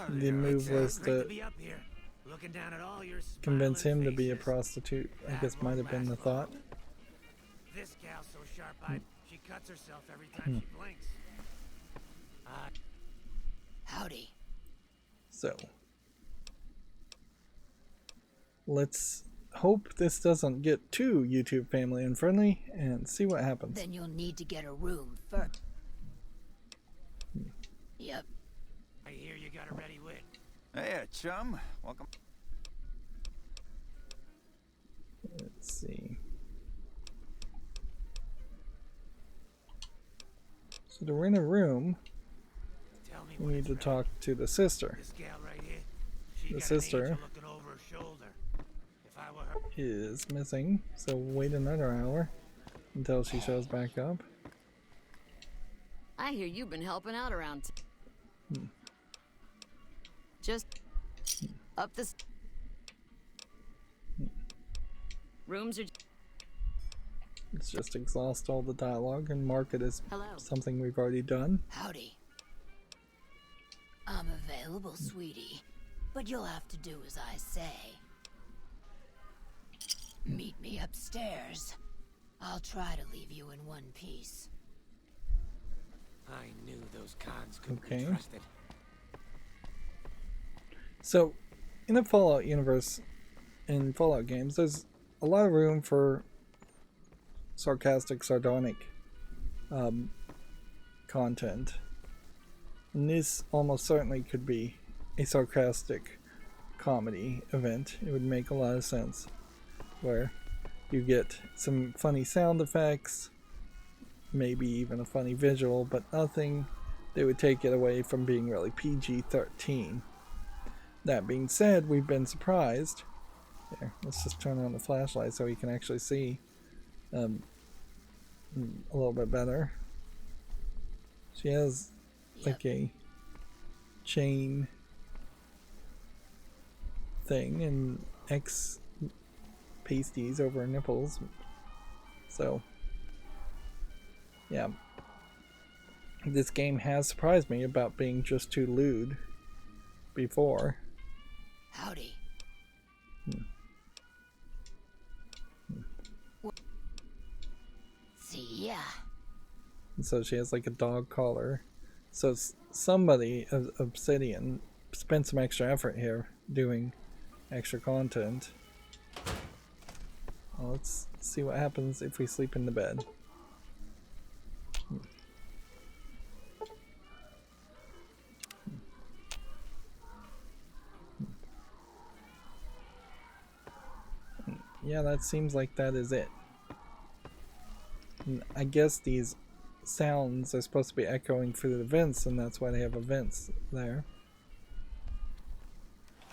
the move was to convince him to be a prostitute. I guess might have been the thought. This gal's so sharp-eyed, she cuts herself every time she blinks. Howdy. So let's hope this doesn't get too YouTube family unfriendly and see what happens. Then you'll need to get a room first. Yep. I hear you got a ready wit. Hey, chum. Welcome. Let's see. So to rent a room, we need to talk to the sister. This gal right here, she The got an sister angel looking over her shoulder. If I were her, is missing, so wait another hour until she shows back up. I hear you've been helping out around. Just up this. Rooms are. Let's just exhaust all the dialogue and mark it as Hello. something we've already done. Howdy. I'm available, sweetie, but you'll have to do as I say. Meet me upstairs. I'll try to leave you in one piece. I knew those cons couldn't Okay. be trusted. So, in the Fallout universe, in Fallout games, there's a lot of room for sarcastic, sardonic content. And this almost certainly could be a sarcastic comedy event. It would make a lot of sense. Where you get some funny sound effects, maybe even a funny visual, but nothing that would take it away from being really PG-13. That being said, we've been surprised. There, let's just turn on the flashlight so we can actually see a little bit better. She has like a chain thing and X pasties over her nipples. So, yeah. This game has surprised me about being just too lewd before. Howdy. See ya. And so she has like a dog collar. So somebody of Obsidian spent some extra effort here doing extra content. Well, let's see what happens if we sleep in the bed. Yeah, that seems like that is it. And I guess these sounds are supposed to be echoing through the vents, and that's why they have vents there.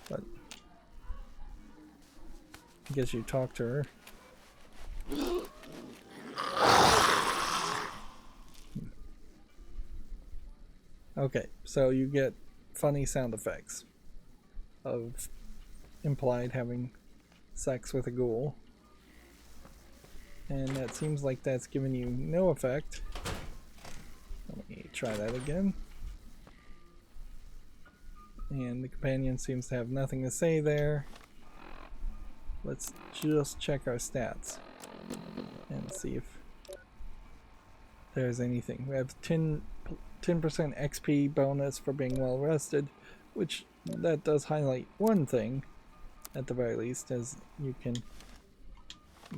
But I guess you talk to her. Okay, so you get funny sound effects of implied having sex with a ghoul. And that seems like that's giving you no effect. Let me try that again. And the companion seems to have nothing to say there. Let's just check our stats and see if there's anything. We have 10% XP bonus for being well rested, which that does highlight one thing at the very least, as you can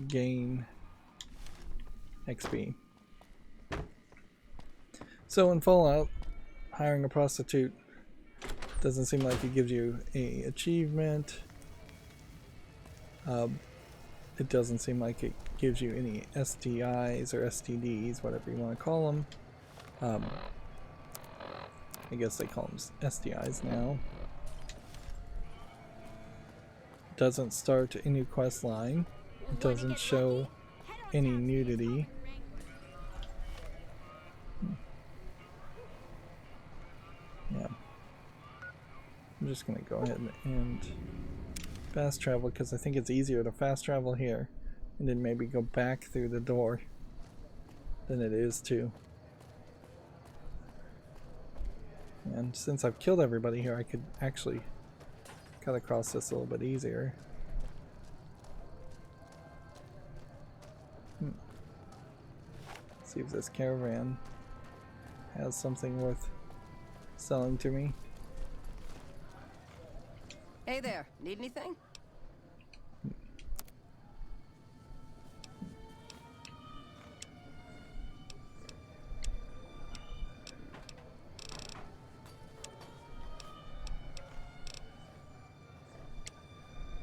gain XP So in Fallout, hiring a prostitute doesn't seem like it gives you a achievement. It doesn't seem like it gives you any STIs or STDs, whatever you want to call them. I guess they call them STIs now. Doesn't start a new quest line. It doesn't show any nudity. Yeah. I'm just gonna go ahead and fast travel because I think it's easier to fast travel here and then maybe go back through the door than it is to. And since I've killed everybody here, I could actually cut across this a little bit easier. See if this caravan has something worth selling to me. Hey there, need anything?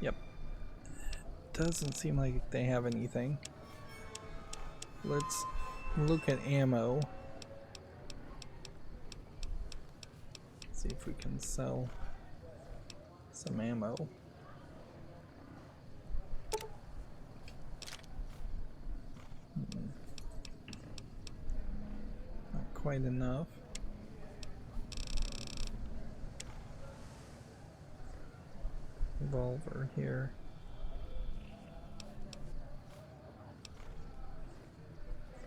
Yep. Doesn't seem like they have anything. Let's look at ammo. See if we can sell some ammo. Not quite enough. Revolver here.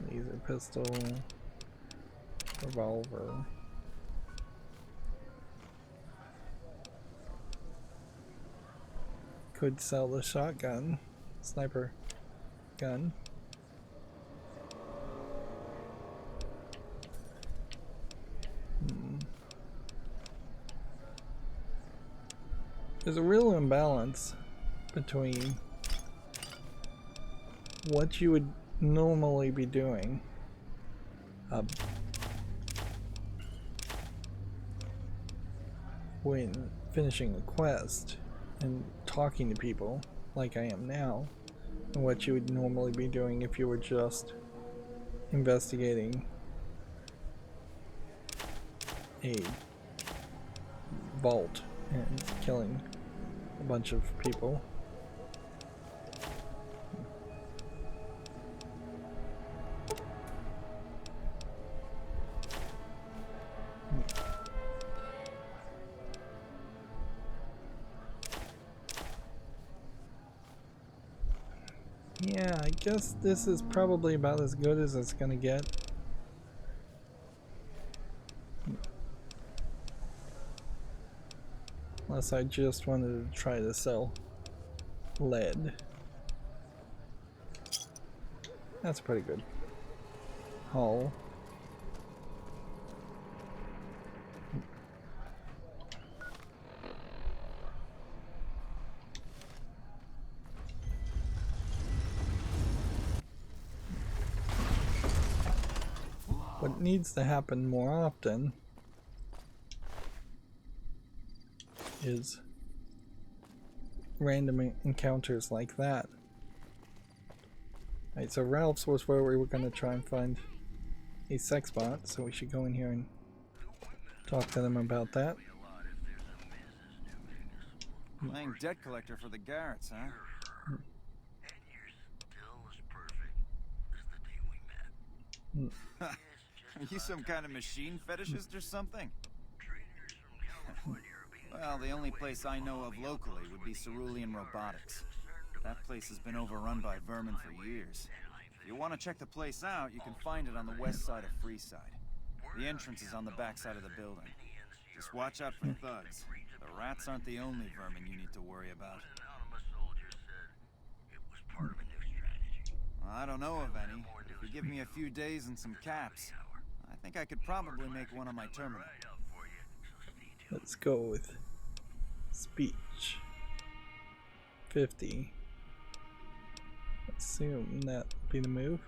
Laser pistol. Revolver. Could sell the shotgun, sniper gun. There's a real imbalance between what you would normally be doing when finishing a quest and talking to people like I am now, and what you would normally be doing if you were just investigating a vault and killing a bunch of people. Yeah, I guess this is probably about as good as it's gonna get. Unless I just wanted to try to sell lead. That's pretty good haul. What needs to happen more often is random encounters like that. Alright, so Ralph's was where we were going to try and find a sex bot, so we should go in here and talk to them about that. Playing debt collector for the Garretts, huh? Are you some kind of machine fetishist or something? Well, the only place I know of locally would be Cerulean Robotics. That place has been overrun by vermin for years. If you want to check the place out, you can find it on the west side of Freeside. The entrance is on the back side of the building. Just watch out for thugs. The rats aren't the only vermin you need to worry about. Well, I don't know of any. If you give me a few days and some caps, I think I could probably make one on my terminal. Let's go with speech. 50. Assume that would be the move.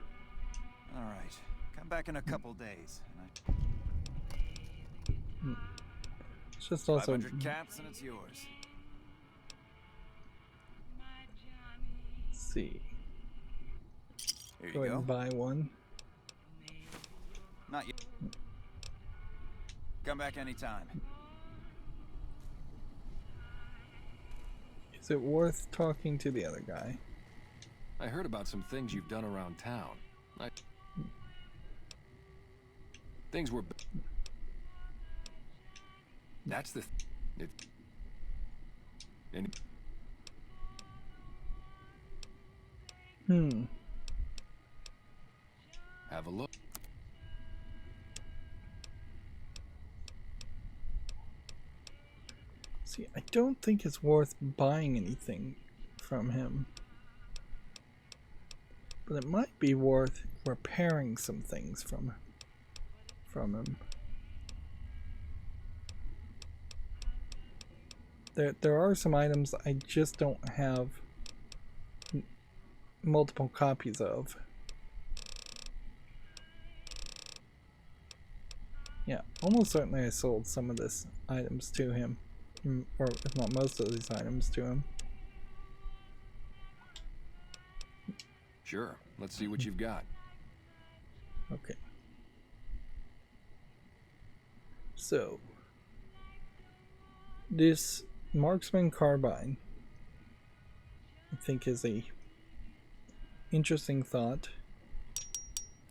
Alright, come back in a couple days. And It's just also 500 caps and it's yours. Let's see. Here Go you ahead go. and buy one. Not yet. Come back anytime. Is it worth talking to the other guy? I heard about some things you've done around town. Things were... That's the... Have a look. See, I don't think it's worth buying anything from him. But it might be worth repairing some things from him. There are some items I just don't have multiple copies of. Yeah, almost certainly I sold some of this items to him. Or if not most of these items to him. Sure, let's see what you've got. Okay. So, this marksman carbine, I think, is a interesting thought.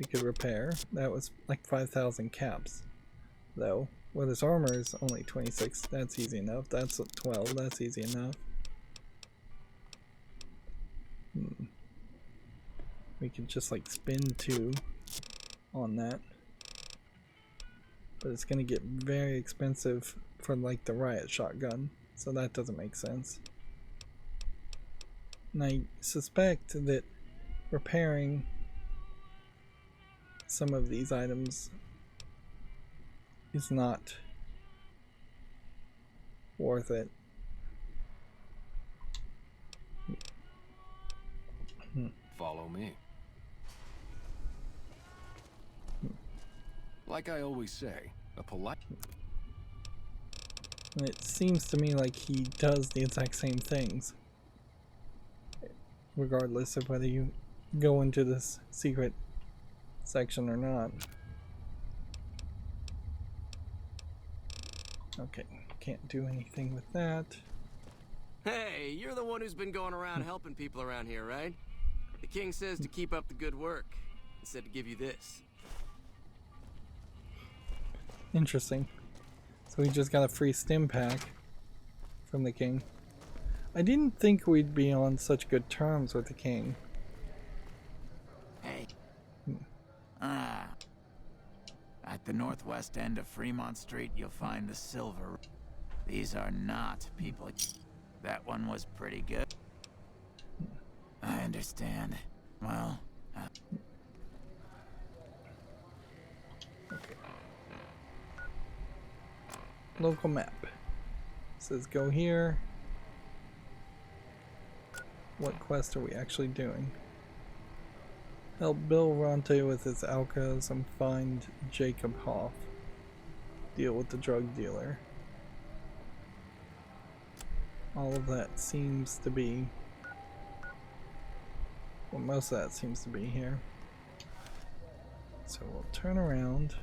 We could repair. That was like 5,000 caps, though. Well, this armor is only 26. That's easy enough. That's 12. That's easy enough. We could just like spin 2 on that. But it's gonna get very expensive for like the riot shotgun, so that doesn't make sense. And I suspect that repairing some of these items is not worth it. Follow me. Like I always say, a polite... And it seems to me like he does the exact same things, regardless of whether you go into this secret section or not. Okay, can't do anything with that. Hey, you're the one who's been going around helping people around here, right? The king says to keep up the good work. He said to give you this. Interesting. So we just got a free stim pack from the king. I didn't think we'd be on such good terms with the king. Hey. At the northwest end of Fremont Street, you'll find the silver. These are not people. That one was pretty good. I understand. Well, Okay. Local map. It says go here. What quest are we actually doing? Help Bill Ronte with his alcos and find Jacob Hoff. Deal with the drug dealer. All of that seems to be... well, most of that seems to be here. So we'll turn around.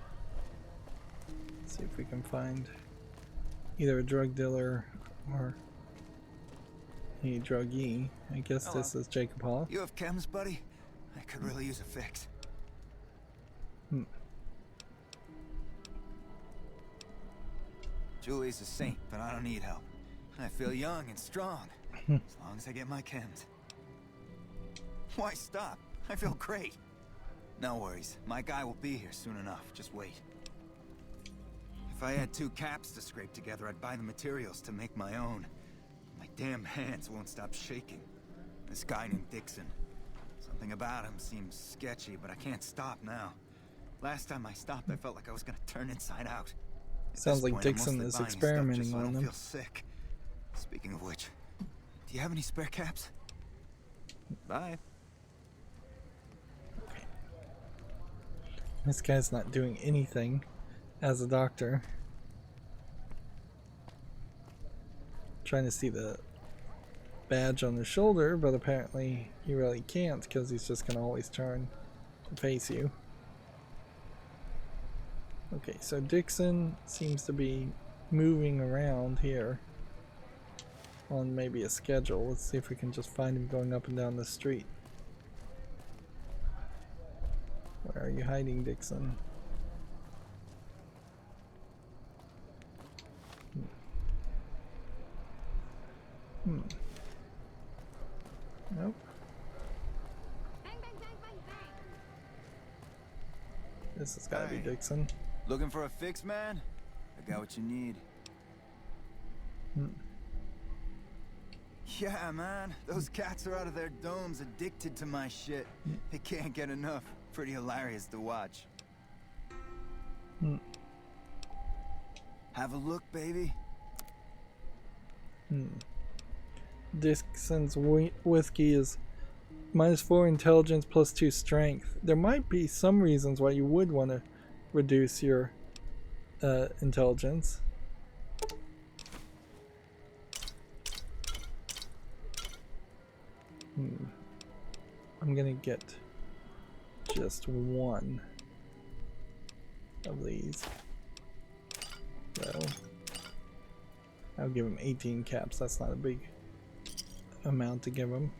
See if we can find either a drug dealer or a druggee. I guess Hello. this is Jacob Hoff. You have chems, buddy? I could really use a fix. Julie's a saint, but I don't need help. I feel young and strong, as long as I get my chems. Why stop? I feel great. No worries, my guy will be here soon enough. Just wait. If I had 2 caps to scrape together, I'd buy the materials to make my own. My damn hands won't stop shaking. This guy named Dixon. Something about him seems sketchy, but I can't stop now. Last time I stopped, I felt like I was gonna turn inside out. Sounds like Dixon is experimenting on I don't them. feel sick. Speaking of which, do you have any spare caps? Bye. This guy's not doing anything as a doctor. trying to see the badge on the shoulder, but apparently you really can't because he's just going to always turn to face you. Okay, so Dixon seems to be moving around here on maybe a schedule. Let's see if we can just find him going up and down the street. Where are you hiding, Dixon? Nope. This has got to be Dixon. Looking for a fix, man? I got what you need. Yeah, man. Those cats are out of their domes addicted to my shit. They can't get enough. Pretty hilarious to watch. Have a look, baby. Dixon's whiskey is -4 intelligence, +2 strength. There might be some reasons why you would want to reduce your intelligence. I'm gonna get just one of these. So I'll give him 18 caps. That's not a big amount to give him.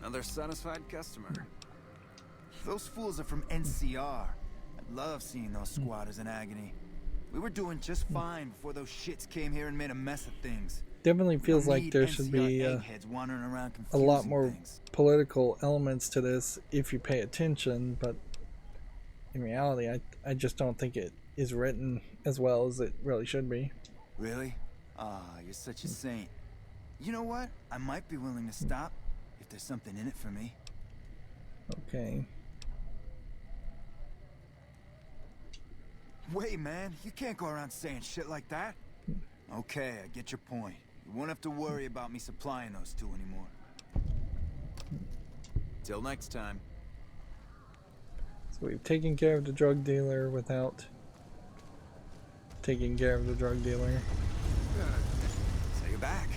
Another satisfied customer. Those fools are from NCR. I love seeing those squatters in agony. We were doing just fine before those shits came here and made a mess of things. Definitely feels like there should be a lot more political elements to this if you pay attention, but in reality I just don't think it is written as well as it really should be. Really? Ah, you're such a saint. You know what? I might be willing to stop if there's something in it for me. Okay. Wait, man, you can't go around saying shit like that. Okay, I get your point. You won't have to worry about me supplying those two anymore. Till next time. So we've taken care of the drug dealer without taking care of the drug dealer. So you're back.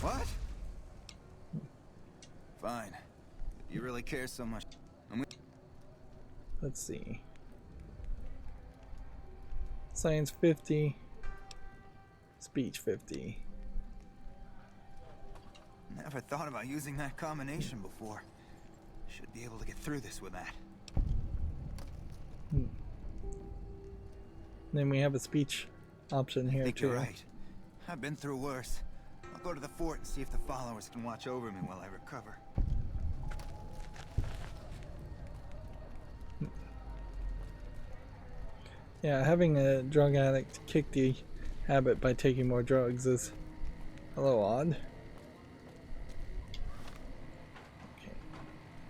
What? Fine. You really care so much. Let's see. Science 50. Speech 50. Never thought about using that combination before. Should be able to get through this with that. Then we have a speech option here I think too. you're right. I've been through worse. I'll go to the fort and see if the followers can watch over me while I recover. Yeah, having a drug addict kick the habit by taking more drugs is a little odd. Okay,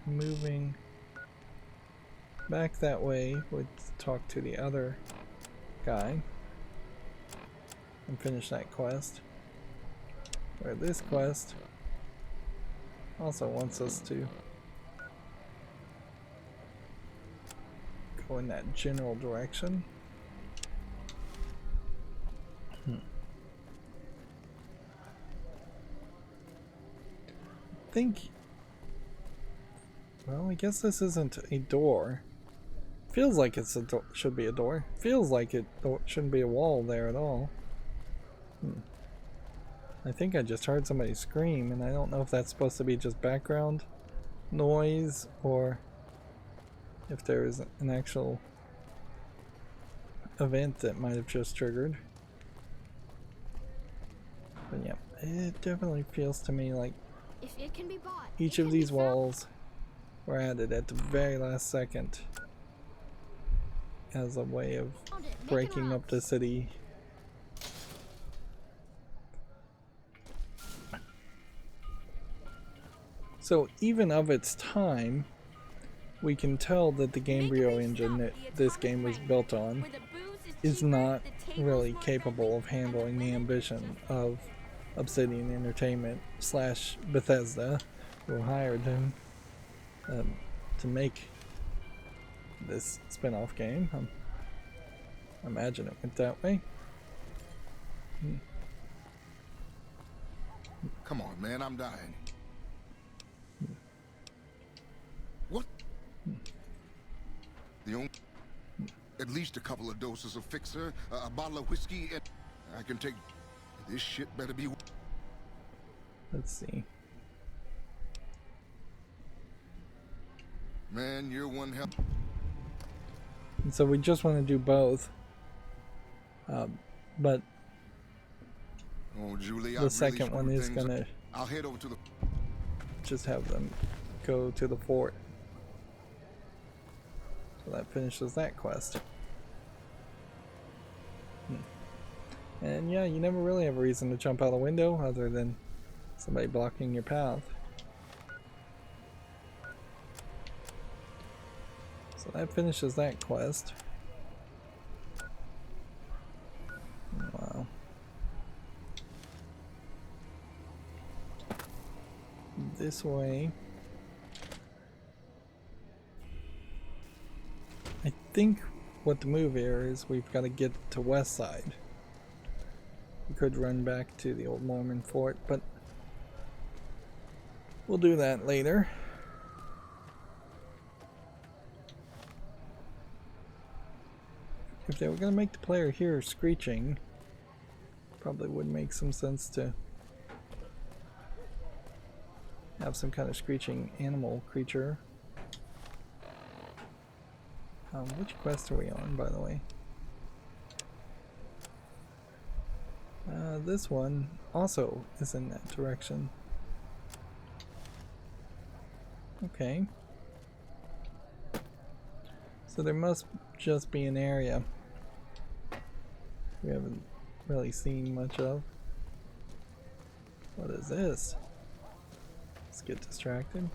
moving back that way would talk to the other guy and finish that quest. Where this quest also wants us to go in that general direction. Well, I guess this isn't a door. Feels like it's a should be a door. Feels like it shouldn't be a wall there at all. I think I just heard somebody scream, and I don't know if that's supposed to be just background noise or if there is an actual event that might have just triggered. But yeah, it definitely feels to me like if it can be bought, each of these walls were added at the very last second as a way of breaking up the city. So even of its time, we can tell that the Gamebryo engine that this game was built on is not really capable of handling the ambition of Obsidian Entertainment / Bethesda, who hired him to make this spin-off game. I imagine it went that way. Come on, man, I'm dying. What? The only... At least a couple of doses of Fixer, a bottle of whiskey, and I can take... This shit better be... Let's see. Man, you're one hell... And so we just want to do both. But oh, Julie, the second one is gonna... I'll head over to the... Just have them go to the fort. So that finishes that quest. And yeah, you never really have a reason to jump out a window other than somebody blocking your path. So that finishes that quest. Wow. This way. I think what the move here is we've got to get to west side. We could run back to the old Mormon fort, but we'll do that later. If they were going to make the player hear screeching, probably would make some sense to have some kind of screeching animal creature. Which quest are we on, by the way? This one also is in that direction. Okay. So there must just be an area we haven't really seen much of. What is this? Let's get distracted.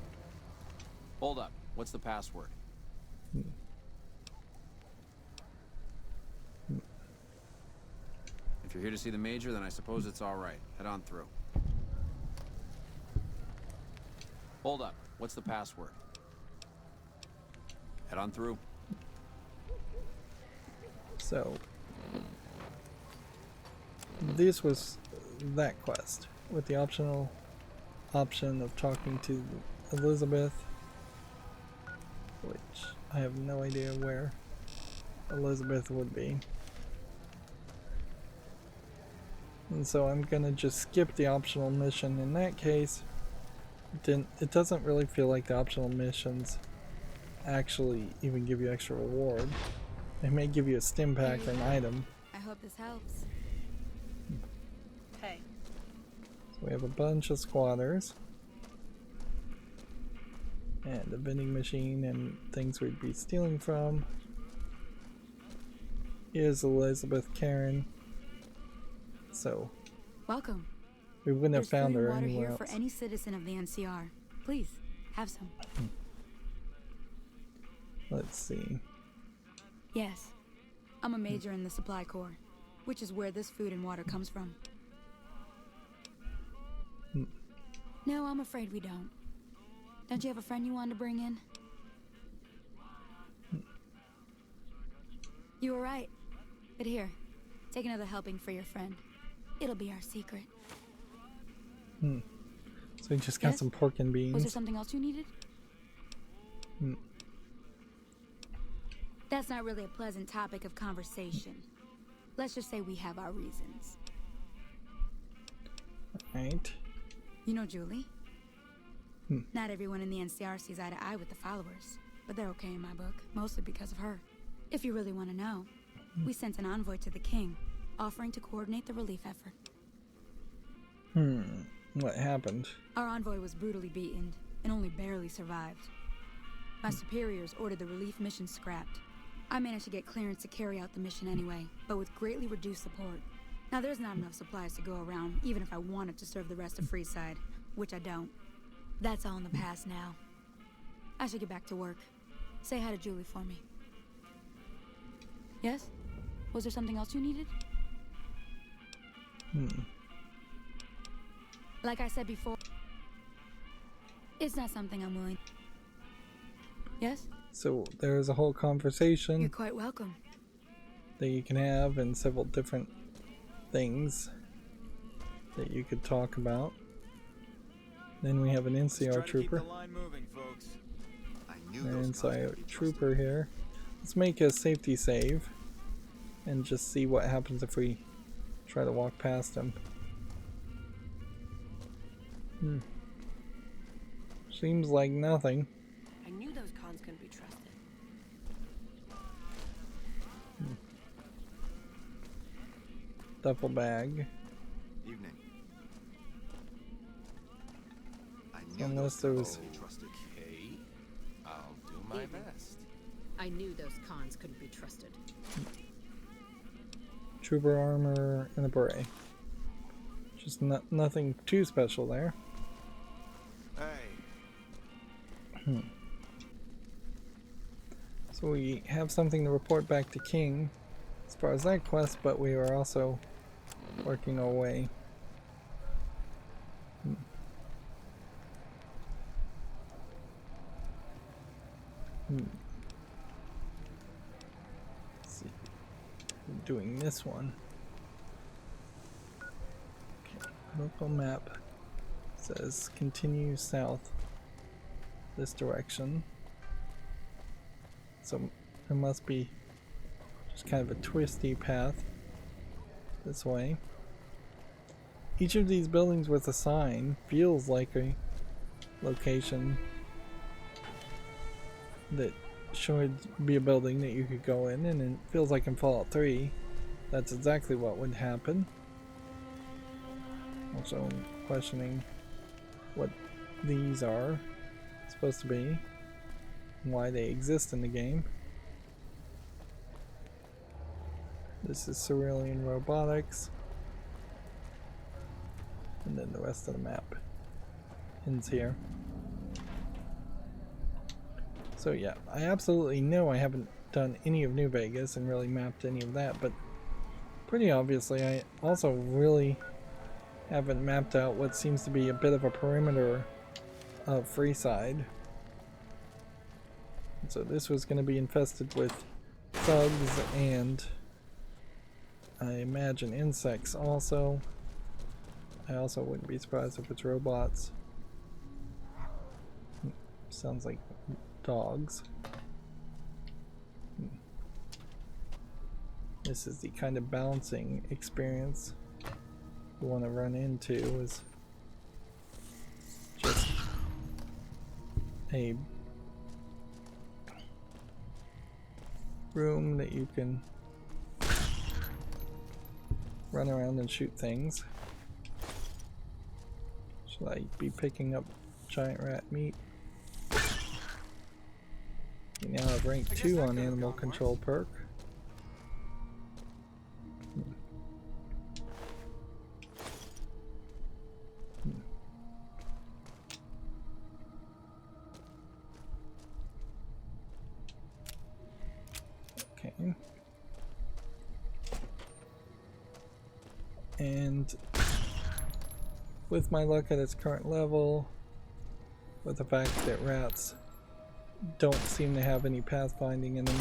Hold up. What's the password? If you're here to see the Major, then I suppose it's all right. Head on through. Hold up. What's the password? Head on through. So, this was that quest with the optional option of talking to Elizabeth, which I have no idea where Elizabeth would be. And so I'm gonna just skip the optional mission in that case. It doesn't really feel like the optional missions actually even give you extra reward. They may give you a stim pack or an item. I hope this helps. Hey. So we have a bunch of squatters. And a vending machine and things we'd be stealing from. Here's Elizabeth Karen. So Welcome. we wouldn't have There's found food her and water anywhere here else. for any citizen of the NCR. Please, have some. Let's see. Yes. I'm a major in the Supply Corps, which is where this food and water comes from. No, I'm afraid we don't. Don't you have a friend you wanted to bring in? You were right. But here, take another helping for your friend. It'll be our secret. So we just got Yes? some pork and beans. Was there something else you needed? That's not really a pleasant topic of conversation. Let's just say we have our reasons. Right. You know Julie? Not everyone in the NCR sees eye to eye with the followers, but they're okay in my book, mostly because of her. If you really want to know, we sent an envoy to the king, offering to coordinate the relief effort. What happened? Our envoy was brutally beaten and only barely survived. My superiors ordered the relief mission scrapped. I managed to get clearance to carry out the mission anyway, but with greatly reduced support. Now there's not enough supplies to go around, even if I wanted to serve the rest of Freeside, which I don't. That's all in the past now. I should get back to work. Say hi to Julie for me. Yes? Was there something else you needed? Like I said before, it's not something I'm willing. Yes? So there's a whole conversation You're quite welcome. that you can have and several different things that you could talk about. Then we have an NCR trooper. An NCR trooper here. Let's make a safety save and just see what happens if we try to walk past him. Seems like nothing. I knew those cons couldn't be trusted. Duffel bag. Evening. Unless there was... Okay, I'll do my best. I knew those cons couldn't be trusted. Trooper armor and a beret. Just nothing too special there. Hey. So we have something to report back to King as far as that quest, but we are also working our way. Let's see. We're doing this one. Okay. Local map says continue south this direction. So there must be just kind of a twisty path this way. Each of these buildings with a sign feels like a location that should be a building that you could go in, and it feels like in Fallout 3 that's exactly what would happen. Also questioning what these are supposed to be, and why they exist in the game. This is Cerulean Robotics, and then the rest of the map ends here. So yeah, I absolutely know I haven't done any of New Vegas and really mapped any of that, but pretty obviously I also really haven't mapped out what seems to be a bit of a perimeter of Freeside. So this was going to be infested with thugs and I imagine insects also. I also wouldn't be surprised if it's robots. Sounds like dogs. This is the kind of bouncing experience you want to run into, is just a room that you can run around and shoot things. Should I be picking up giant rat meat? You now have rank 2 on animal control perk. Okay. And with my luck at its current level, with the fact that rats don't seem to have any pathfinding in them,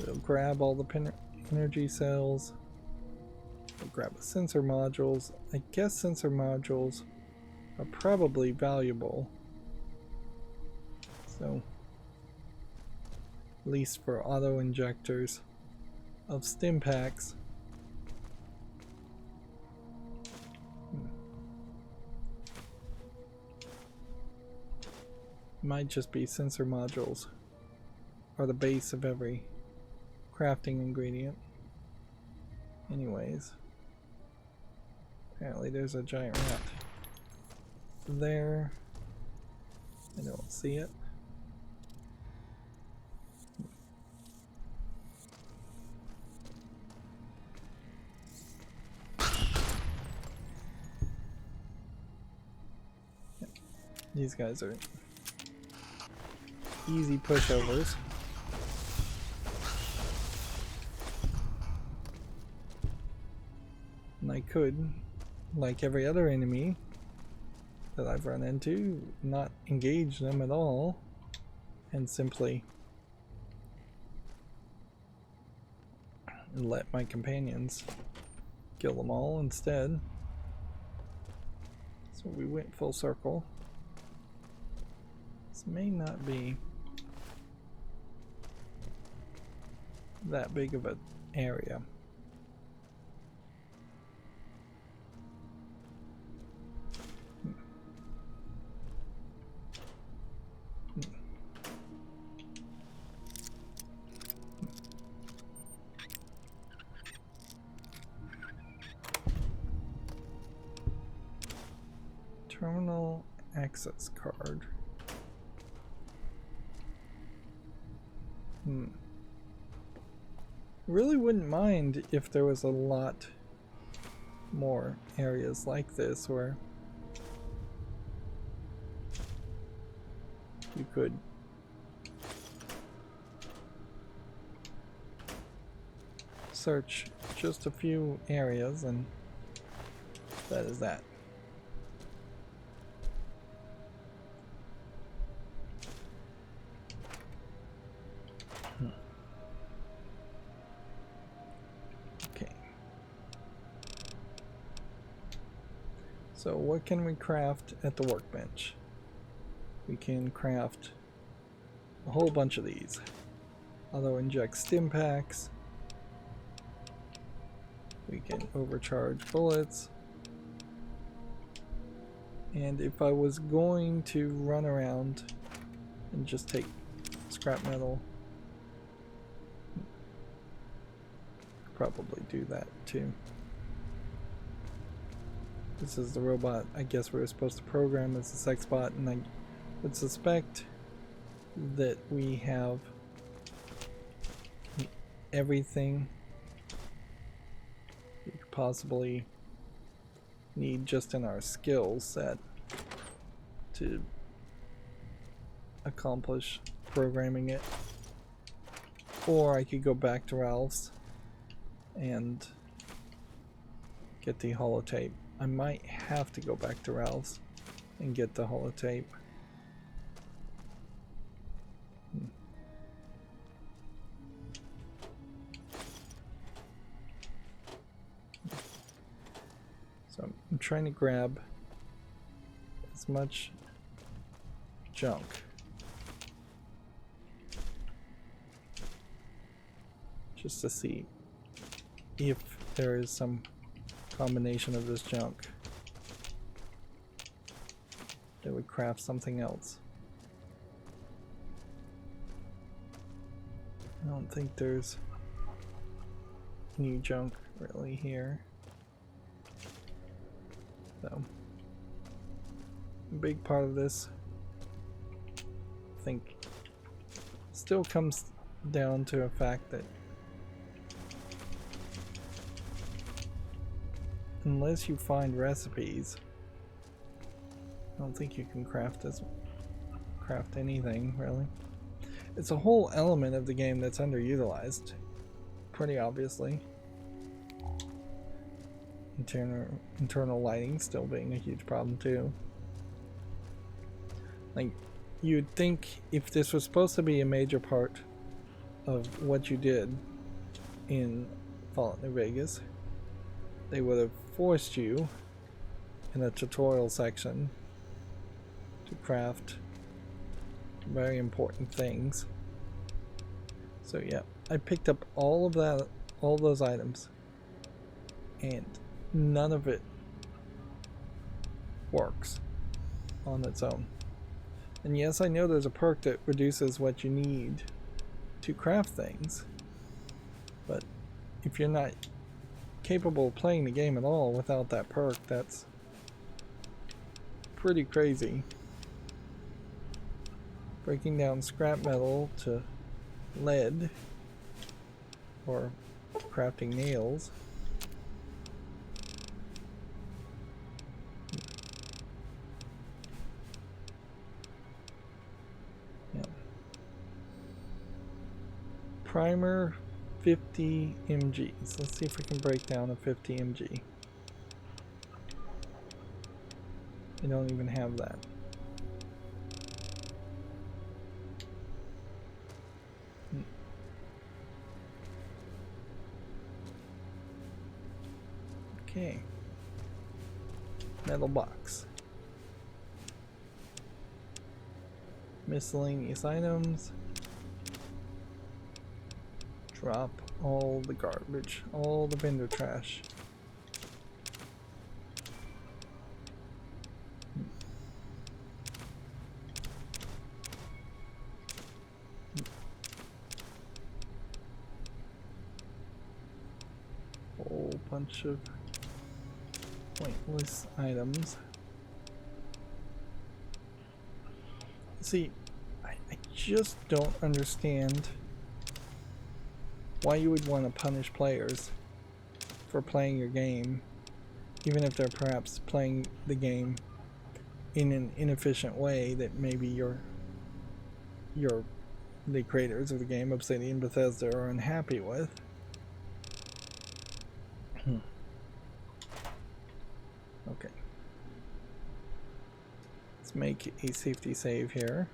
we'll grab all the energy cells. We'll grab the sensor modules. I guess sensor modules are probably valuable. So, at least for auto injectors of stim packs. Might just be sensor modules are the base of every crafting ingredient. Anyways, apparently there's a giant rat there. I don't see it. These guys are easy pushovers. And I could like every other enemy that I've run into, not engage them at all, and simply let my companions kill them all instead. So we went full circle. This may not be that big of an area. Terminal access card. Really wouldn't mind if there was a lot more areas like this where you could search just a few areas, and that is that. So what can we craft at the workbench? We can craft a whole bunch of these. Auto inject stim packs. We can overcharge bullets. And if I was going to run around and just take scrap metal, probably do that too. This is the robot I guess we were supposed to program as a sex bot, and I would suspect that we have everything we could possibly need just in our skill set to accomplish programming it. Or I could go back to Ralph's and get the holotape. I might have to go back to Ralph's and get the holotape. So I'm trying to grab as much junk just to see if there is some combination of this junk that would craft something else. I don't think there's any junk really here. So a big part of this, I think, still comes down to a fact that unless you find recipes, I don't think you can craft anything really. It's a whole element of the game that's underutilized, pretty obviously. Internal lighting still being a huge problem too. Like, you'd think if this was supposed to be a major part of what you did in Fallout New Vegas, they would have forced you in a tutorial section to craft very important things. So yeah, I picked up all of that, all those items, and none of it works on its own. And yes, I know there's a perk that reduces what you need to craft things, but if you're not capable of playing the game at all without that perk, that's pretty crazy. Breaking down scrap metal to lead or crafting nails. Yeah. Primer 50 mgs. Let's see if we can break down a 50 mg. I don't even have that. Okay. Metal box. Miscellaneous items. Drop all the garbage, all the vendor trash. Whole bunch of pointless items. See, I just don't understand why you would want to punish players for playing your game, even if they're perhaps playing the game in an inefficient way that maybe the creators of the game, Obsidian, Bethesda, are unhappy with. Okay. Let's make a safety save here.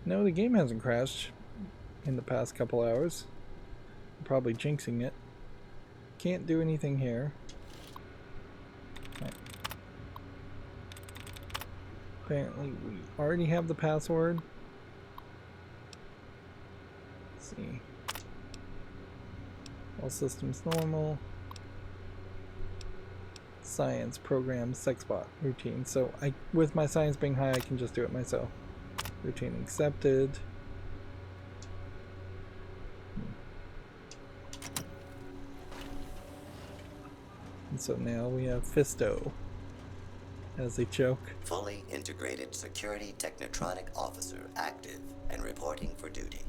No, the game hasn't crashed in the past couple hours. I'm probably jinxing it. Can't do anything here. Right. Apparently we already have the password. Let's see. All systems normal. Science program sexbot routine. So with my science being high, I can just do it myself. Routine accepted. And so now we have Fisto as a joke. Fully integrated security technotronic officer active and reporting for duty.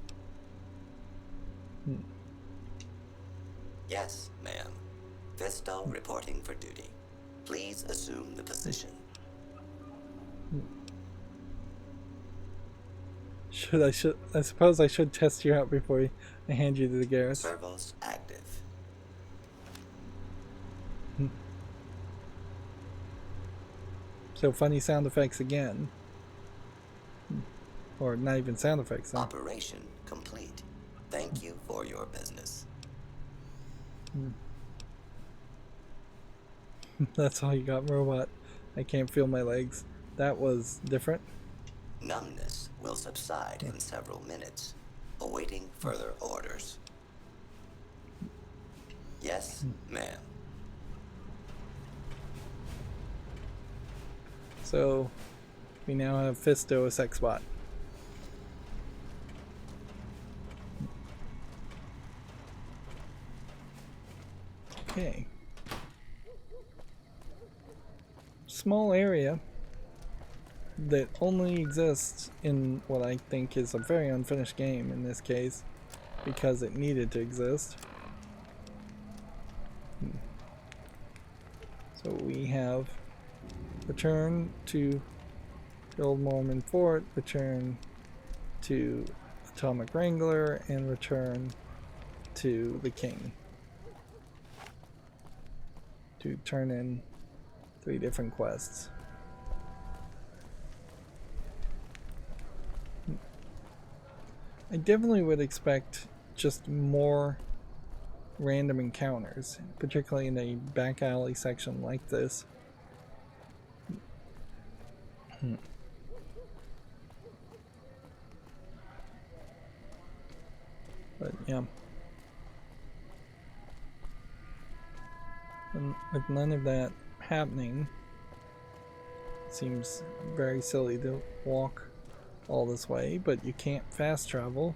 Yes, ma'am. Fisto reporting for duty. Please assume the position. I suppose I should test you out before I hand you to the Garrus. Servos active. So funny sound effects again. Or not even sound effects. Huh? Operation complete. Thank you for your business. That's all you got, robot. I can't feel my legs. That was different. Numbness will subside in several minutes. Awaiting further orders. Yes, ma'am. So, we now have Fisto, a sex bot. Okay. Small area that only exists in what I think is a very unfinished game in this case, because it needed to exist. So we have return to the old Mormon fort, return to Atomic Wrangler, and return to the king to turn in 3 different quests. I definitely would expect just more random encounters, particularly in a back alley section like this. But yeah. And with none of that happening, it seems very silly to walk all this way, but you can't fast travel.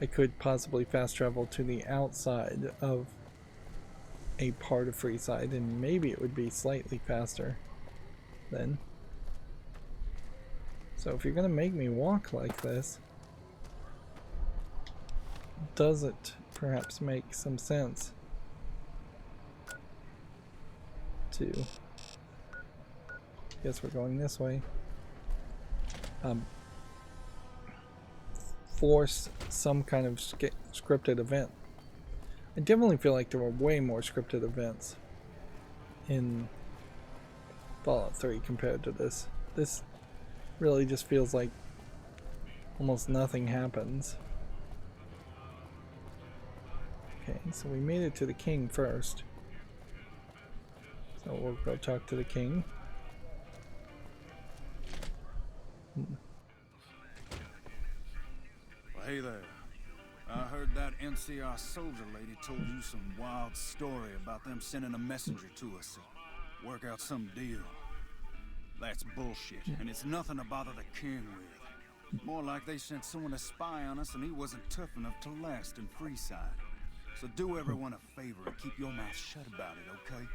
I could possibly fast travel to the outside of a part of Freeside, and maybe it would be slightly faster then. So if you're gonna make me walk like this, does it perhaps make some sense to, guess we're going this way, force some kind of scripted event? I definitely feel like there were way more scripted events in Fallout 3 compared to this. This really just feels like almost nothing happens. Okay, so we made it to the king first. So we'll go talk to the king. Well, hey there. I heard that NCR soldier lady told you some wild story about them sending a messenger to us to work out some deal. That's bullshit, and it's nothing to bother the king with. More like they sent someone to spy on us and he wasn't tough enough to last in Freeside. So do everyone a favor and keep your mouth shut about it, okay?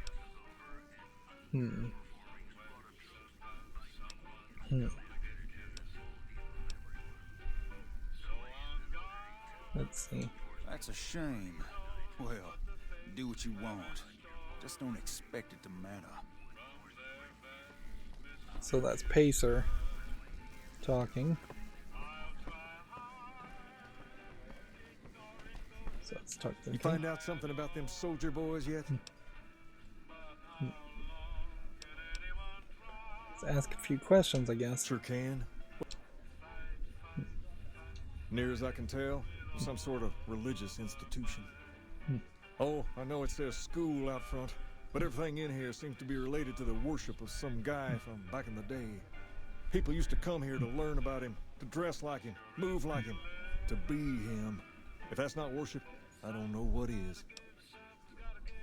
Let's see. That's a shame. Well, do what you want. Just don't expect it to matter. So that's Pacer talking. So let's talk to the You king. find out something about them soldier boys yet? Let's ask a few questions, I guess. Sure can. Near as I can tell, some sort of religious institution. Oh, I know it says school out front, but everything in here seems to be related to the worship of some guy from back in the day. People used to come here to learn about him, to dress like him, move like him, to be him. If that's not worship, I don't know what is.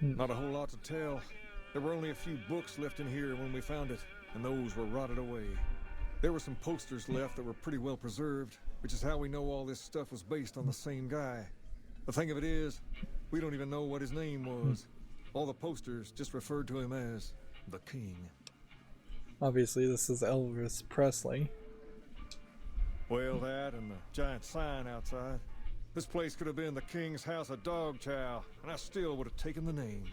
Not a whole lot to tell. There were only a few books left in here when we found it, and those were rotted away. There were some posters left that were pretty well preserved, which is how we know all this stuff was based on the same guy. The thing of it is, we don't even know what his name was. All the posters just referred to him as the King. Obviously, this is Elvis Presley. Well, that and the giant sign outside. This place could have been the King's House of Dog Chow, and I still would have taken the name.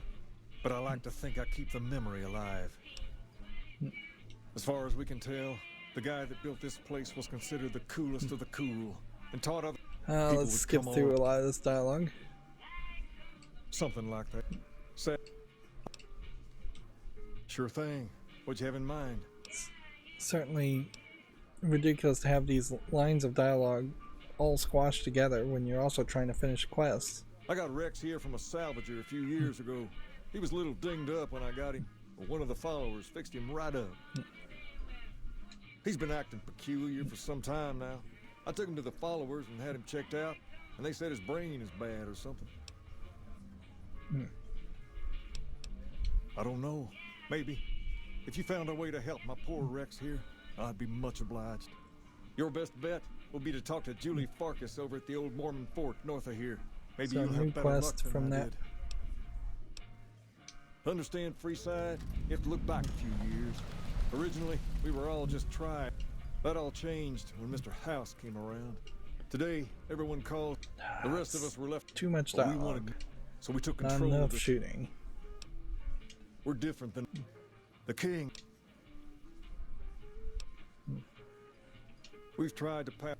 But I like to think I keep the memory alive. As far as we can tell, the guy that built this place was considered the coolest of the cool, and taught other people Let's would skip come through on. a lot of this dialogue. Something like that. Sure thing. What'd you have in mind? Certainly ridiculous to have these lines of dialogue all squashed together when you're also trying to finish quests. I got Rex here from a salvager a few years ago. He was a little dinged up when I got him, but one of the followers fixed him right up. He's been acting peculiar for some time now. I took him to the followers and had him checked out, and they said his brain is bad or something. I don't know. Maybe. If you found a way to help my poor Rex here, I'd be much obliged. Your best bet will be to talk to Julie Farkas over at the old Mormon fort north of here. Maybe So you'll new have better luck quest than from I that. did. Understand, Freeside? You have to look back a few years. Originally, we were all just tribes. That all changed when Mr. House came around. Today, everyone calls. The rest of us were left. Too much but we dialogue. wanted, so we took Not control of enough it. shooting. We're different than the King. We've tried to pass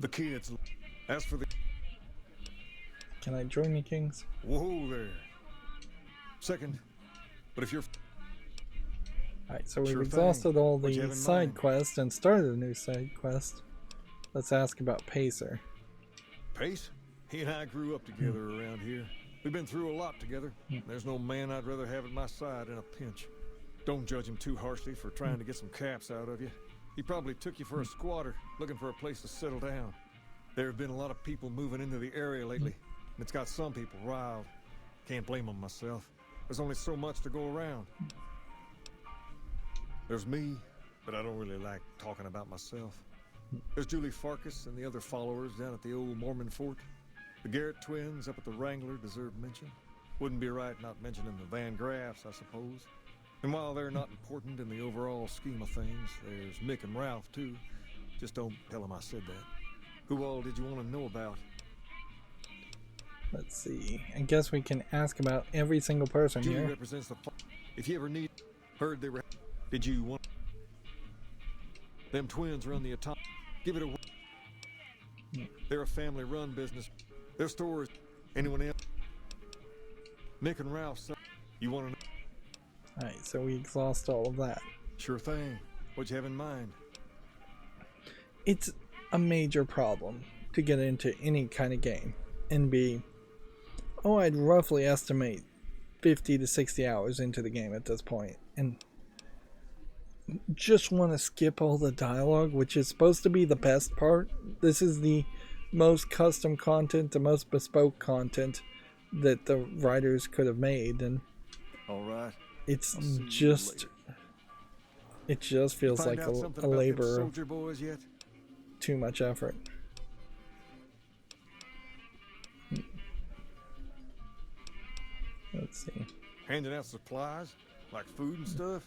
the kids. As for the... Can I join the kings? Whoa there. Second, but if you're... Alright, so we've Sure exhausted thing. all What'd you the have in side mind? quests and started a new side quest. Let's ask about Pacer. Pace? He and I grew up together around here. We've been through a lot together. There's no man I'd rather have at my side in a pinch. Don't judge him too harshly for trying to get some caps out of you. He probably took you for a squatter, looking for a place to settle down. There have been a lot of people moving into the area lately, and it's got some people riled. Can't blame them myself. There's only so much to go around. There's me, but I don't really like talking about myself. There's Julie Farkas and the other followers down at the old Mormon fort. The Garrett twins up at the Wrangler deserve mention. Wouldn't be right not mentioning the Van Graffs, I suppose. And while they're not important in the overall scheme of things, there's Mick and Ralph, too. Just don't tell them I said that. Who all did you want to know about? Let's see. I guess we can ask about every single person Julie here. represents the... If you ever need... Heard they were... Did you want... Them twins run the atomic... Give it a... They're a family-run business. Their stores... Anyone else? Mick and Ralph... You want to know... Alright, so we exhaust all of that. Sure thing. What'd you have in mind? It's a major problem to get into any kind of game and be, I'd roughly estimate 50 to 60 hours into the game at this point, and just want to skip all the dialogue, which is supposed to be the best part. This is the most custom content, the most bespoke content that the writers could have made, and all right, it just feels like a labor of too much effort. Let's see. Handing out supplies like food and stuff,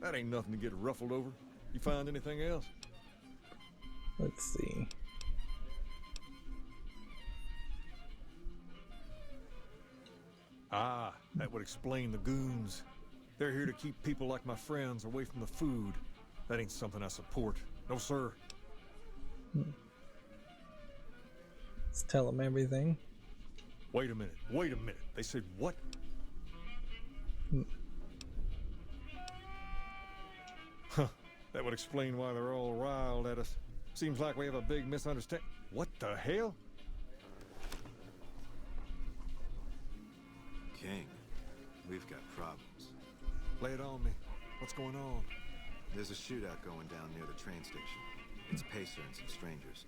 that ain't nothing to get ruffled over. You find anything else? Let's see. Ah, that would explain the goons. They're here to keep people like my friends away from the food. That ain't something I support. No, sir. Let's tell them everything. Wait a minute. Wait a minute. They said what? Huh. That would explain why they're all riled at us. Seems like we have a big misunderstanding. What the hell? King, we've got problems. Lay it on me. What's going on? There's a shootout going down near the train station. It's Pacer and some strangers.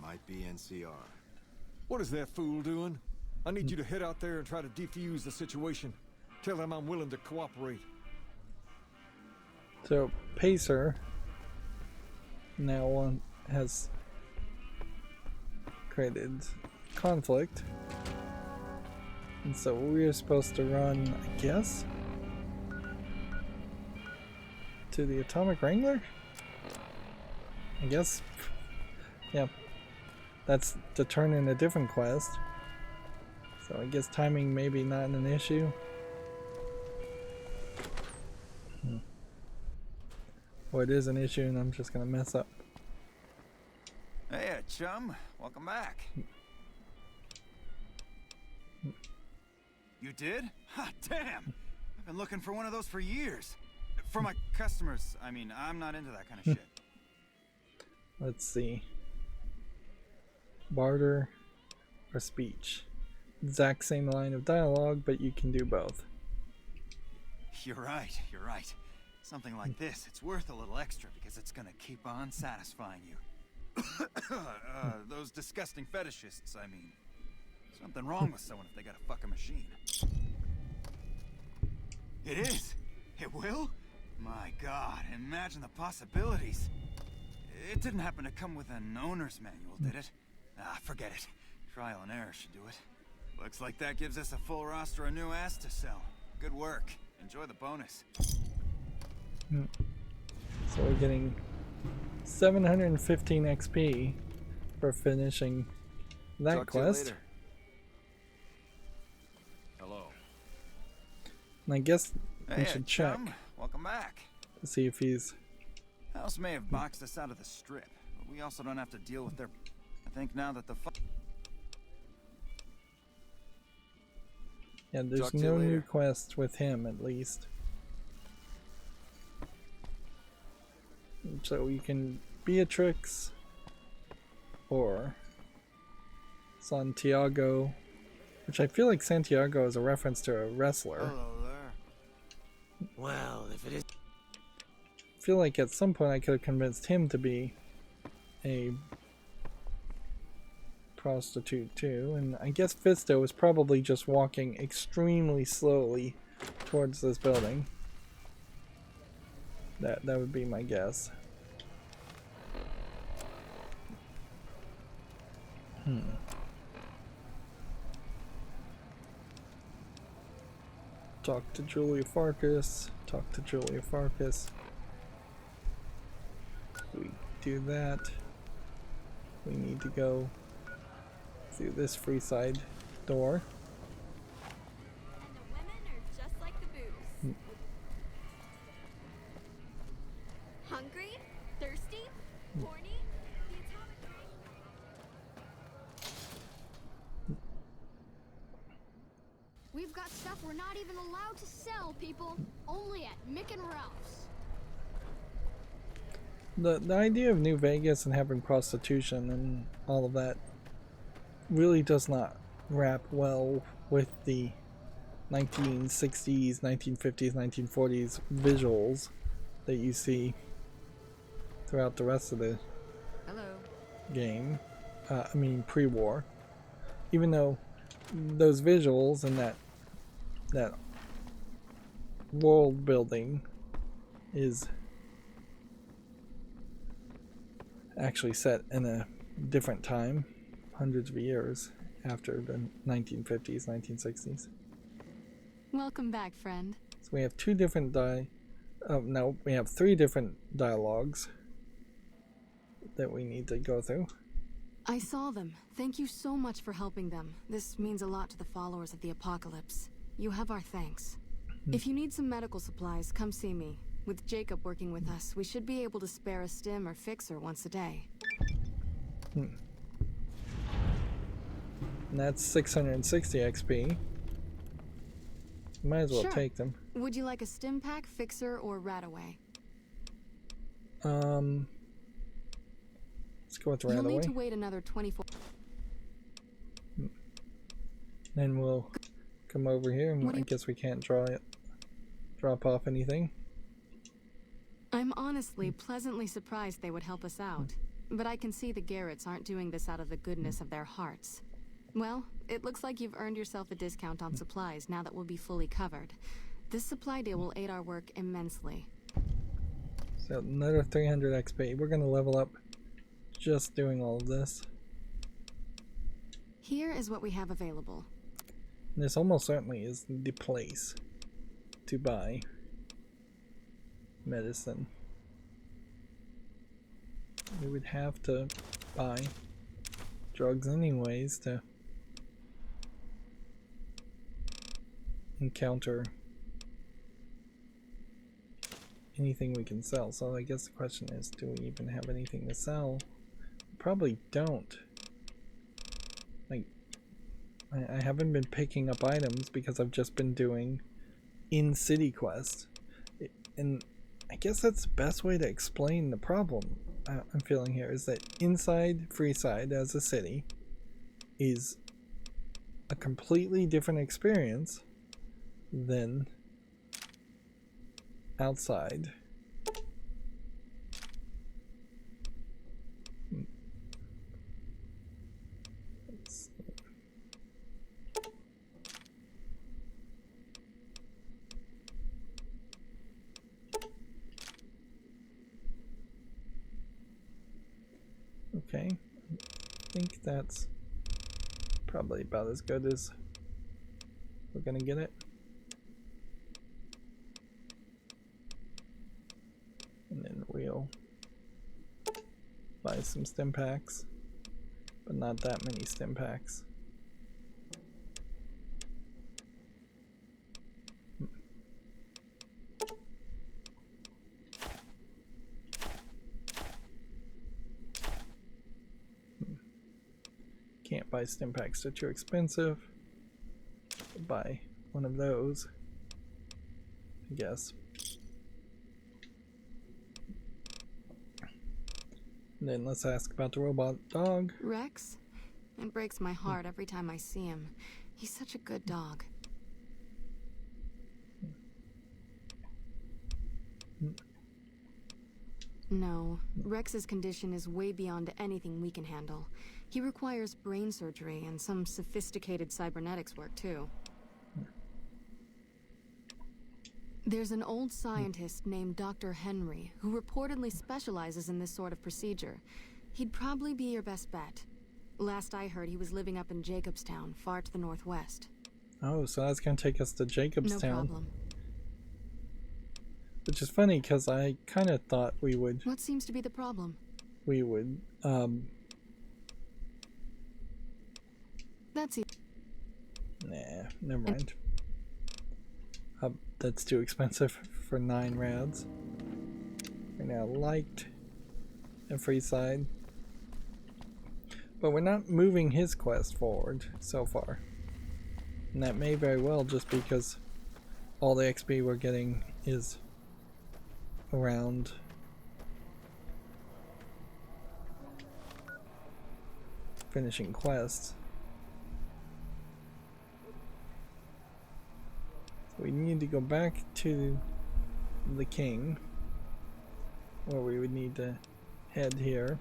Might be NCR. What is that fool doing? I need you to head out there and try to defuse the situation. Tell them I'm willing to cooperate. So, Pacer now has created conflict. And so we're supposed to run, I guess, to the Atomic Wrangler? I guess. Yeah. That's to turn in a different quest. So I guess timing maybe not an issue. Or it is an issue and I'm just gonna mess up. Hey, chum. Welcome back. You did? Ha, damn! I've been looking for one of those for years. For my customers, I mean, I'm not into that kind of shit. Let's see. Barter or speech. Exact same line of dialogue, but you can do both. You're right, you're right. Something like this, it's worth a little extra because it's gonna keep on satisfying you. Those disgusting fetishists, I mean. Something wrong with someone if they got a fucking machine. It is! It will? My God, imagine the possibilities. It didn't happen to come with an owner's manual, did it? Ah, forget it. Trial and error should do it. Looks like that gives us a full roster of new ass to sell. Good work. Enjoy the bonus. So we're getting 715 XP for finishing that quest. Hello. And I guess we should check Welcome back. to see if he's... House may have boxed us out of the strip, but we also don't have to deal with their... I think now that the Yeah, there's no new quest with him, at least. So you can Beatrix or Santiago, which I feel like Santiago is a reference to a wrestler. Hello there. Well, if it is... I feel like at some point I could have convinced him to be a prostitute too, and I guess Fisto is probably just walking extremely slowly towards this building. That would be my guess. Talk to Julia Farkas. Talk to Julia Farkas. We do that. We need to go through this free side door. And the women are just like the booze. Hungry? Thirsty? Horny? The atomic ring. We've got stuff stuff we're not even allowed to sell, people. Only at Mick and Ralph's. The idea of New Vegas and having prostitution and all of that really does not wrap well with the 1960s, 1950s, 1940s visuals that you see throughout the rest of the game. I mean pre-war. Even though those visuals and that world building is actually set in a different time, hundreds of years after the 1950s, 1960s. Welcome back, friend. So we have two different we have three different dialogues that we need to go through. I saw them. Thank you so much for helping them. This means a lot to the followers of the apocalypse. You have our thanks. If you need some medical supplies, come see me. With Jacob working with us, we should be able to spare a stim or fixer once a day. And that's 660 XP. Might as well take them. Would you like a stim pack, fixer, or Radaway? Let's go with Radaway. You'll need to wait another 24. Then we'll come over here, and I guess we can't drop off anything. I'm honestly pleasantly surprised they would help us out, but I can see the Garretts aren't doing this out of the goodness of their hearts. Well, it looks like you've earned yourself a discount on supplies now that we'll be fully covered. This supply deal will aid our work immensely. So another 300 XP. We're gonna level up just doing all of this. Here is what we have available. And this almost certainly is the place to buy medicine. We would have to buy drugs anyways to encounter anything we can sell. So I guess the question is, do we even have anything to sell? Probably don't. Like, I haven't been picking up items because I've just been doing in-city quests. And I guess that's the best way to explain the problem I'm feeling here, is that inside Freeside as a city is a completely different experience than outside. Okay, I think that's probably about as good as we're gonna get it. And then we'll buy some stim packs, but not that many stim packs. Can't buy stim packs, they're too expensive. Buy one of those, I guess. And then let's ask about the robot dog. Rex? It breaks my heart every time I see him. He's such a good dog. No, Rex's condition is way beyond anything we can handle. He requires brain surgery and some sophisticated cybernetics work too. There's an old scientist named Dr. Henry who reportedly specializes in this sort of procedure. He'd probably be your best bet. Last I heard, he was living up in Jacobstown, far to the northwest. Oh, so that's gonna take us to Jacobstown. No problem. Which is funny, because I kind of thought we would... What seems to be the problem? We would, That's it. Nah, never mind. That's too expensive for 9 rads. We're now liked and Freeside. But we're not moving his quest forward so far. And that may very well just because all the XP we're getting is around finishing quests. So we need to go back to the king, where we would need to head here.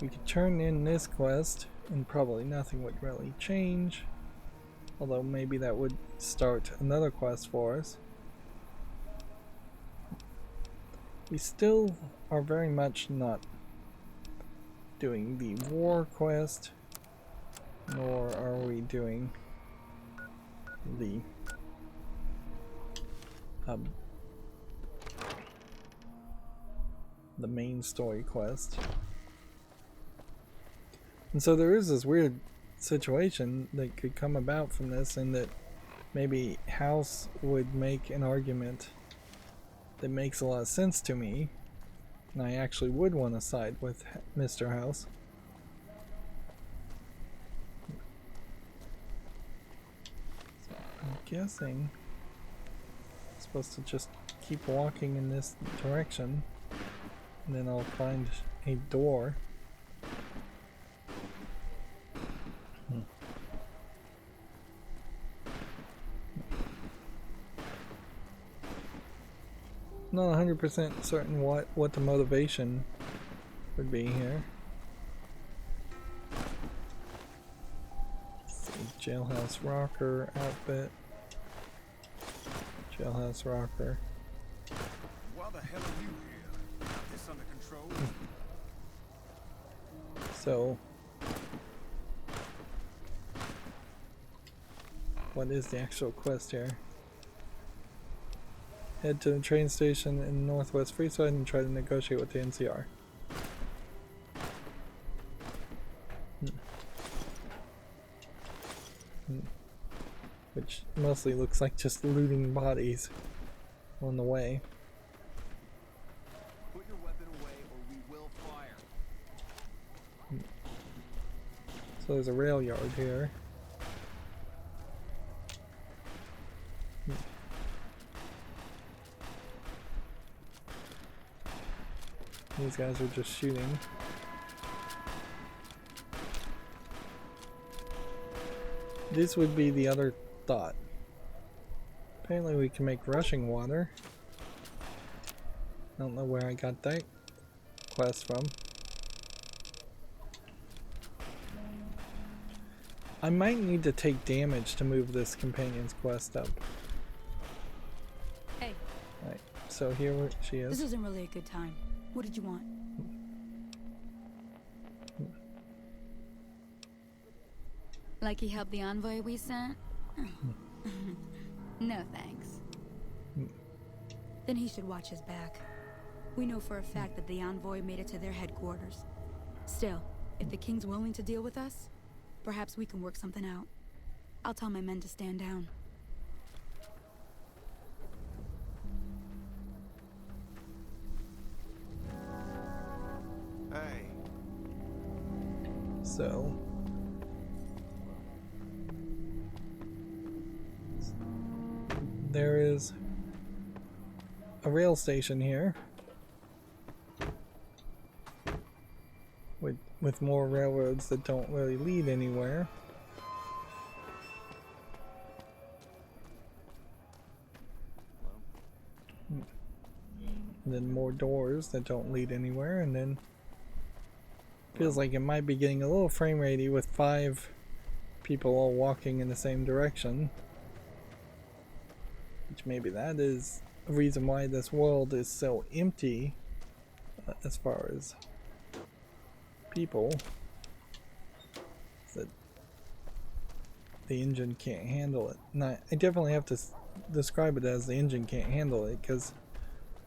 We could turn in this quest and probably nothing would really change, although maybe that would start another quest for us. We still are very much not doing the war quest, nor are we doing the main story quest. And so there is this weird situation that could come about from this, and that maybe House would make an argument that makes a lot of sense to me, and I actually would want to side with Mr. House. So I'm guessing I'm supposed to just keep walking in this direction, and then I'll find a door. Not 100% certain what the motivation would be here. Let's see, jailhouse rocker outfit. Jailhouse rocker. Why the hell are you here? Got this under control? So, what is the actual quest here? Head to the train station in Northwest Freeside and try to negotiate with the NCR. Which mostly looks like just looting bodies on the way. Put your weapon away or we will fire. So there's a rail yard here. These guys are just shooting. This would be the other thought. Apparently we can make rushing water. I don't know where I got that quest from. I might need to take damage to move this companion's quest up. Hey. Alright, so here she is. This isn't really a good time. What did you want? Like he helped the envoy we sent? No thanks. Then he should watch his back. We know for a fact that the envoy made it to their headquarters. Still, if the king's willing to deal with us, perhaps we can work something out. I'll tell my men to stand down. Hey. So there is a rail station here with more railroads that don't really lead anywhere. And then more doors that don't lead anywhere, and then feels like it might be getting a little frame ratey with 5 people all walking in the same direction. Which maybe that is a reason why this world is so empty as far as people. That the engine can't handle it. And I definitely have to describe it as the engine can't handle it, because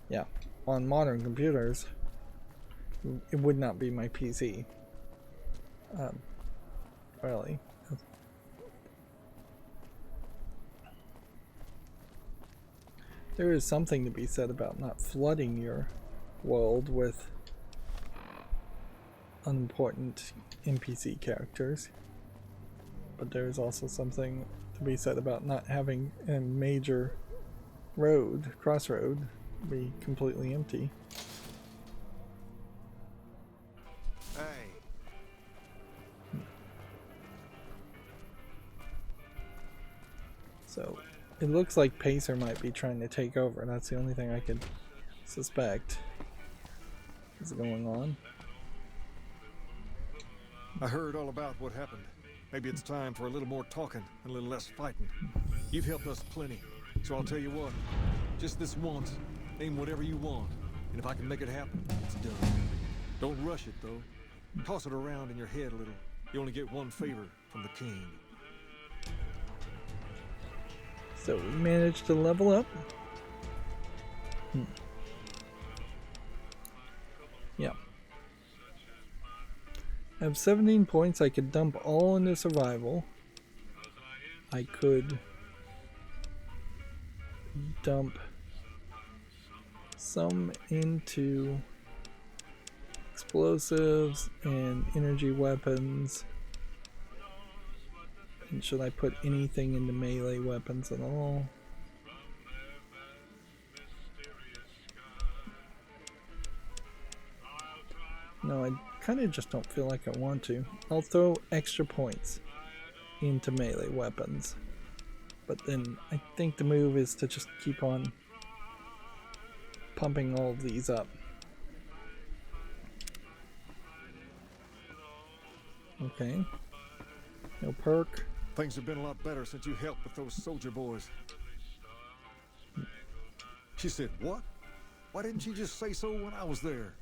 yeah, on modern computers it would not be my PC. Really. There is something to be said about not flooding your world with unimportant NPC characters. But there's also something to be said about not having a major crossroad, be completely empty. Hey. So it looks like Pacer might be trying to take over. That's the only thing I could suspect is going on. I heard all about what happened. Maybe it's time for a little more talking and a little less fighting. You've helped us plenty, so I'll tell you what. Just this once, name whatever you want, and if I can make it happen, it's done. Don't rush it, though. Toss it around in your head a little. You only get one favor from the king. So we managed to level up. Yeah. I have 17 points. I could dump all into survival. I could dump some into explosives and energy weapons. And should I put anything into melee weapons at all? No, I kind of just don't feel like I want to. I'll throw extra points into melee weapons. But then I think the move is to just keep on pumping all of these up. Okay. No perk. Things have been a lot better since you helped with those soldier boys. She said, what? Why didn't she just say so when I was there?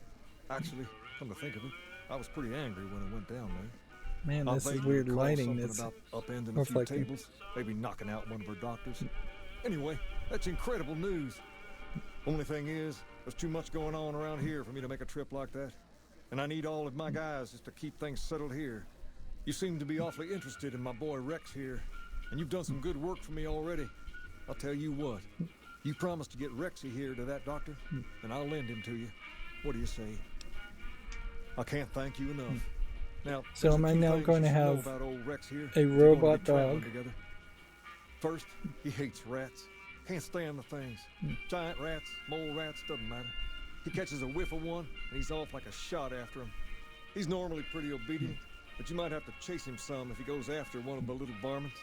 Actually, come to think of it, I was pretty angry when it went down there. Man, I this is vaguely weird recall lighting something that's about upending a few reflecting. tables, maybe knocking out one of her doctors. Anyway, that's incredible news. Only thing is, there's too much going on around here for me to make a trip like that. And I need all of my guys just to keep things settled here. You seem to be awfully interested in my boy Rex here, and you've done some good work for me already. I'll tell you what, you promised to get Rexy here to that doctor, and I'll lend him to you. What do you say? I can't thank you enough. Now, So am I now going to have a robot dog? First, he hates rats. Can't stand the things. Giant rats, mole rats, doesn't matter. He catches a whiff of one, and he's off like a shot after him. He's normally pretty obedient, but you might have to chase him some if he goes after one of the little varmints.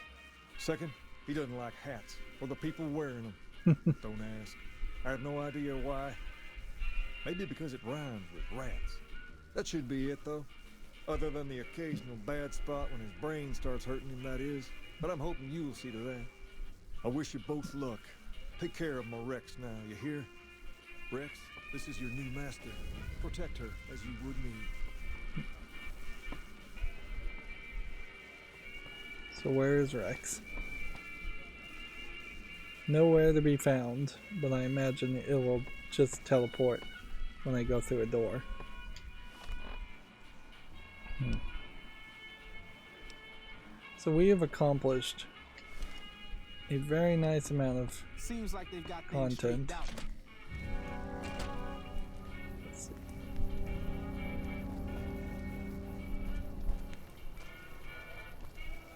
Second, he doesn't like hats, or the people wearing them. Don't ask. I have no idea why. Maybe because it rhymes with rats. That should be it, though. Other than the occasional bad spot when his brain starts hurting him, that is. But I'm hoping you'll see to that. I wish you both luck. Take care of my Rex now, you hear? Rex, this is your new master. Protect her as you would me. So where is Rex? Nowhere to be found, but I imagine it will just teleport when I go through a door. So we have accomplished a very nice amount of Seems like they've got content. Let's see.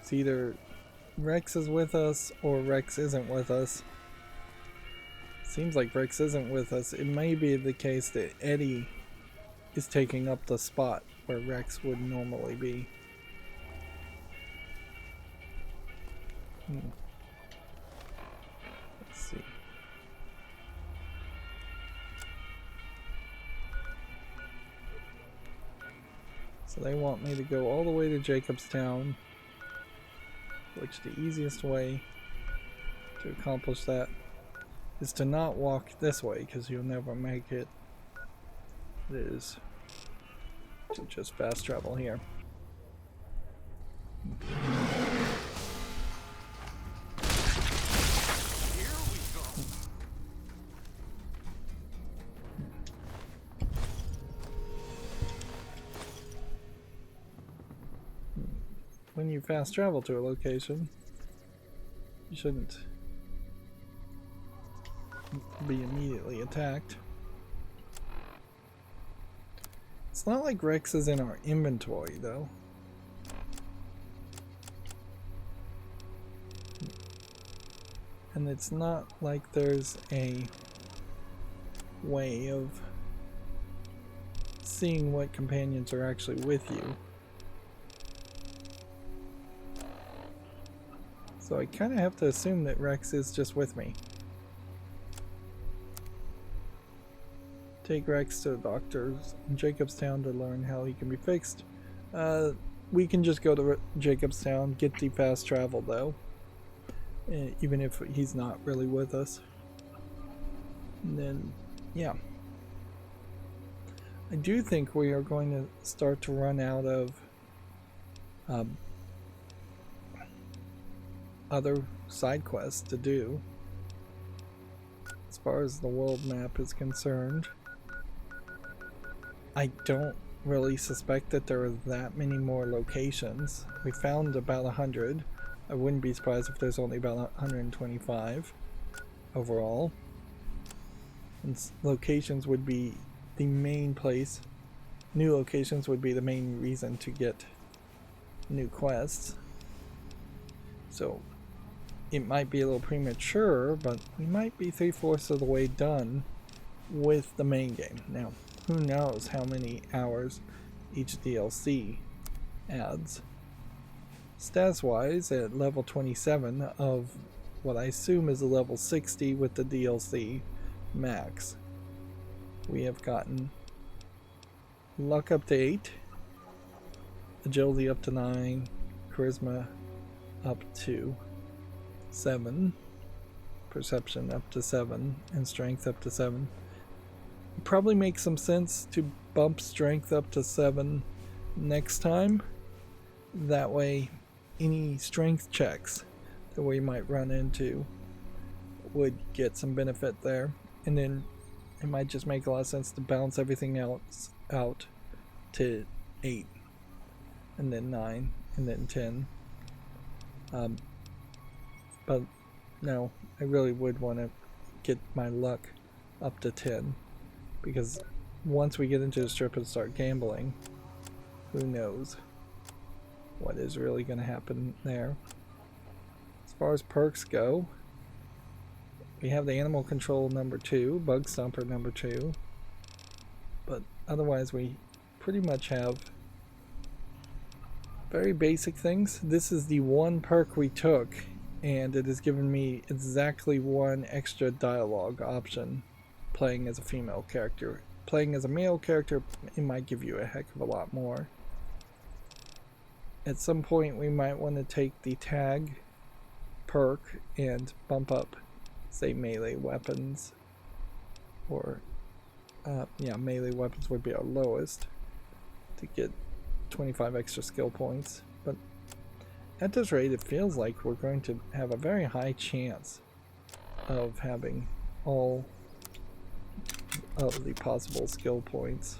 It's either Rex is with us or Rex isn't with us. Seems like Rex isn't with us. It may be the case that Eddie is taking up the spot where Rex would normally be. Let's see. So they want me to go all the way to Jacobstown, which the easiest way to accomplish that is to not walk this way, because you'll never make it. It is to just fast travel here. When you fast travel to a location, you shouldn't be immediately attacked. It's not like Rex is in our inventory, though. And it's not like there's a way of seeing what companions are actually with you. So I kind of have to assume that Rex is just with me. Take Rex to the doctors in Jacobstown to learn how he can be fixed. We can just go to Jacobstown, get the fast travel though, even if he's not really with us. And then, yeah. I do think we are going to start to run out of other side quests to do as far as the world map is concerned. I don't really suspect that there are that many more locations. We found about 100. I wouldn't be surprised if there's only about 125 overall. And locations would be the main place. New locations would be the main reason to get new quests. So it might be a little premature, but we might be 3/4 of the way done with the main game. Now, who knows how many hours each DLC adds. Stats-wise, at level 27 of what I assume is a level 60 with the DLC max, we have gotten luck up to 8, agility up to 9, charisma up to 7, perception up to 7, and strength up to 7. It probably makes some sense to bump strength up to 7 next time. That way any strength checks that we might run into would get some benefit there. And then it might just make a lot of sense to balance everything else out to 8, and then 9, and then 10. But no, I really would want to get my luck up to 10, because once we get into the strip and start gambling, who knows what is really going to happen there. As far as perks go, we have the animal control number 2, bug stomper number 2, but otherwise we pretty much have very basic things. This is the one perk we took, and it has given me exactly one extra dialogue option playing as a female character. Playing as a male character, it might give you a heck of a lot more. At some point we might want to take the tag perk and bump up, say, melee weapons, or yeah, melee weapons would be our lowest, to get 25 extra skill points. But at this rate it feels like we're going to have a very high chance of having all of the possible skill points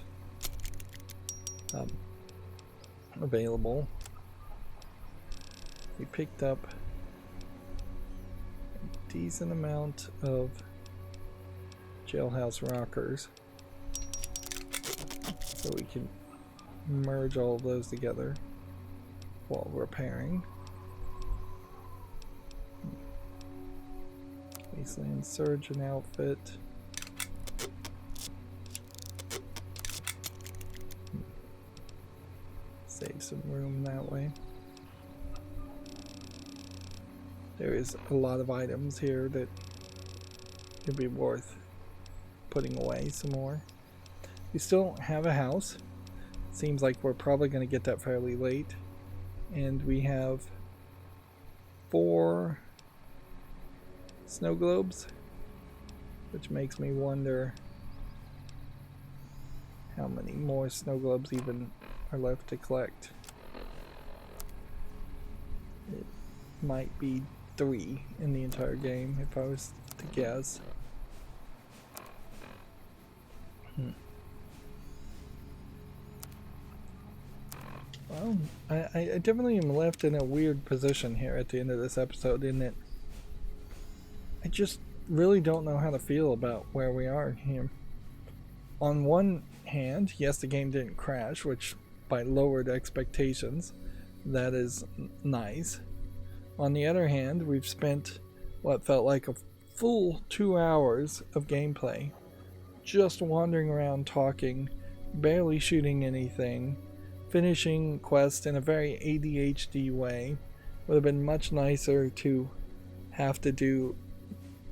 available. We picked up a decent amount of jailhouse rockers, so we can merge all of those together while repairing. Wasteland surgeon outfit. Save some room that way. There is a lot of items here that could be worth putting away some more. We still don't have a house. Seems like we're probably going to get that fairly late. And we have 4 snow globes, which makes me wonder how many more snow globes even are left to collect. It might be 3 in the entire game if I was to guess. Well, I definitely am left in a weird position here at the end of this episode, in that I just really don't know how to feel about where we are here. On one hand, yes, the game didn't crash, which by lowered expectations, that is nice. On the other hand, we've spent what felt like a full 2 hours of gameplay, just wandering around talking, barely shooting anything, finishing quests in a very ADHD way. Would have been much nicer to have to do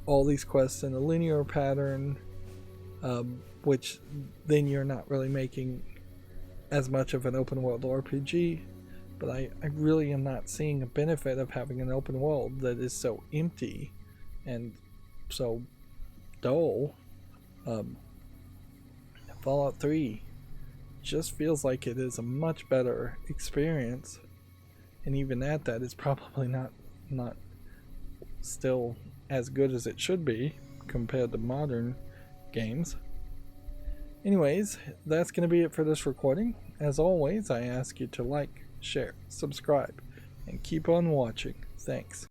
all these quests in a linear pattern, which then you're not really making as much of an open world RPG. But I really am not seeing a benefit of having an open world that is so empty and so dull. Fallout 3 just feels like it is a much better experience, and even at that is probably not still as good as it should be compared to modern games. Anyways, that's going to be it for this recording. As always, I ask you to like, share, subscribe, and keep on watching. Thanks.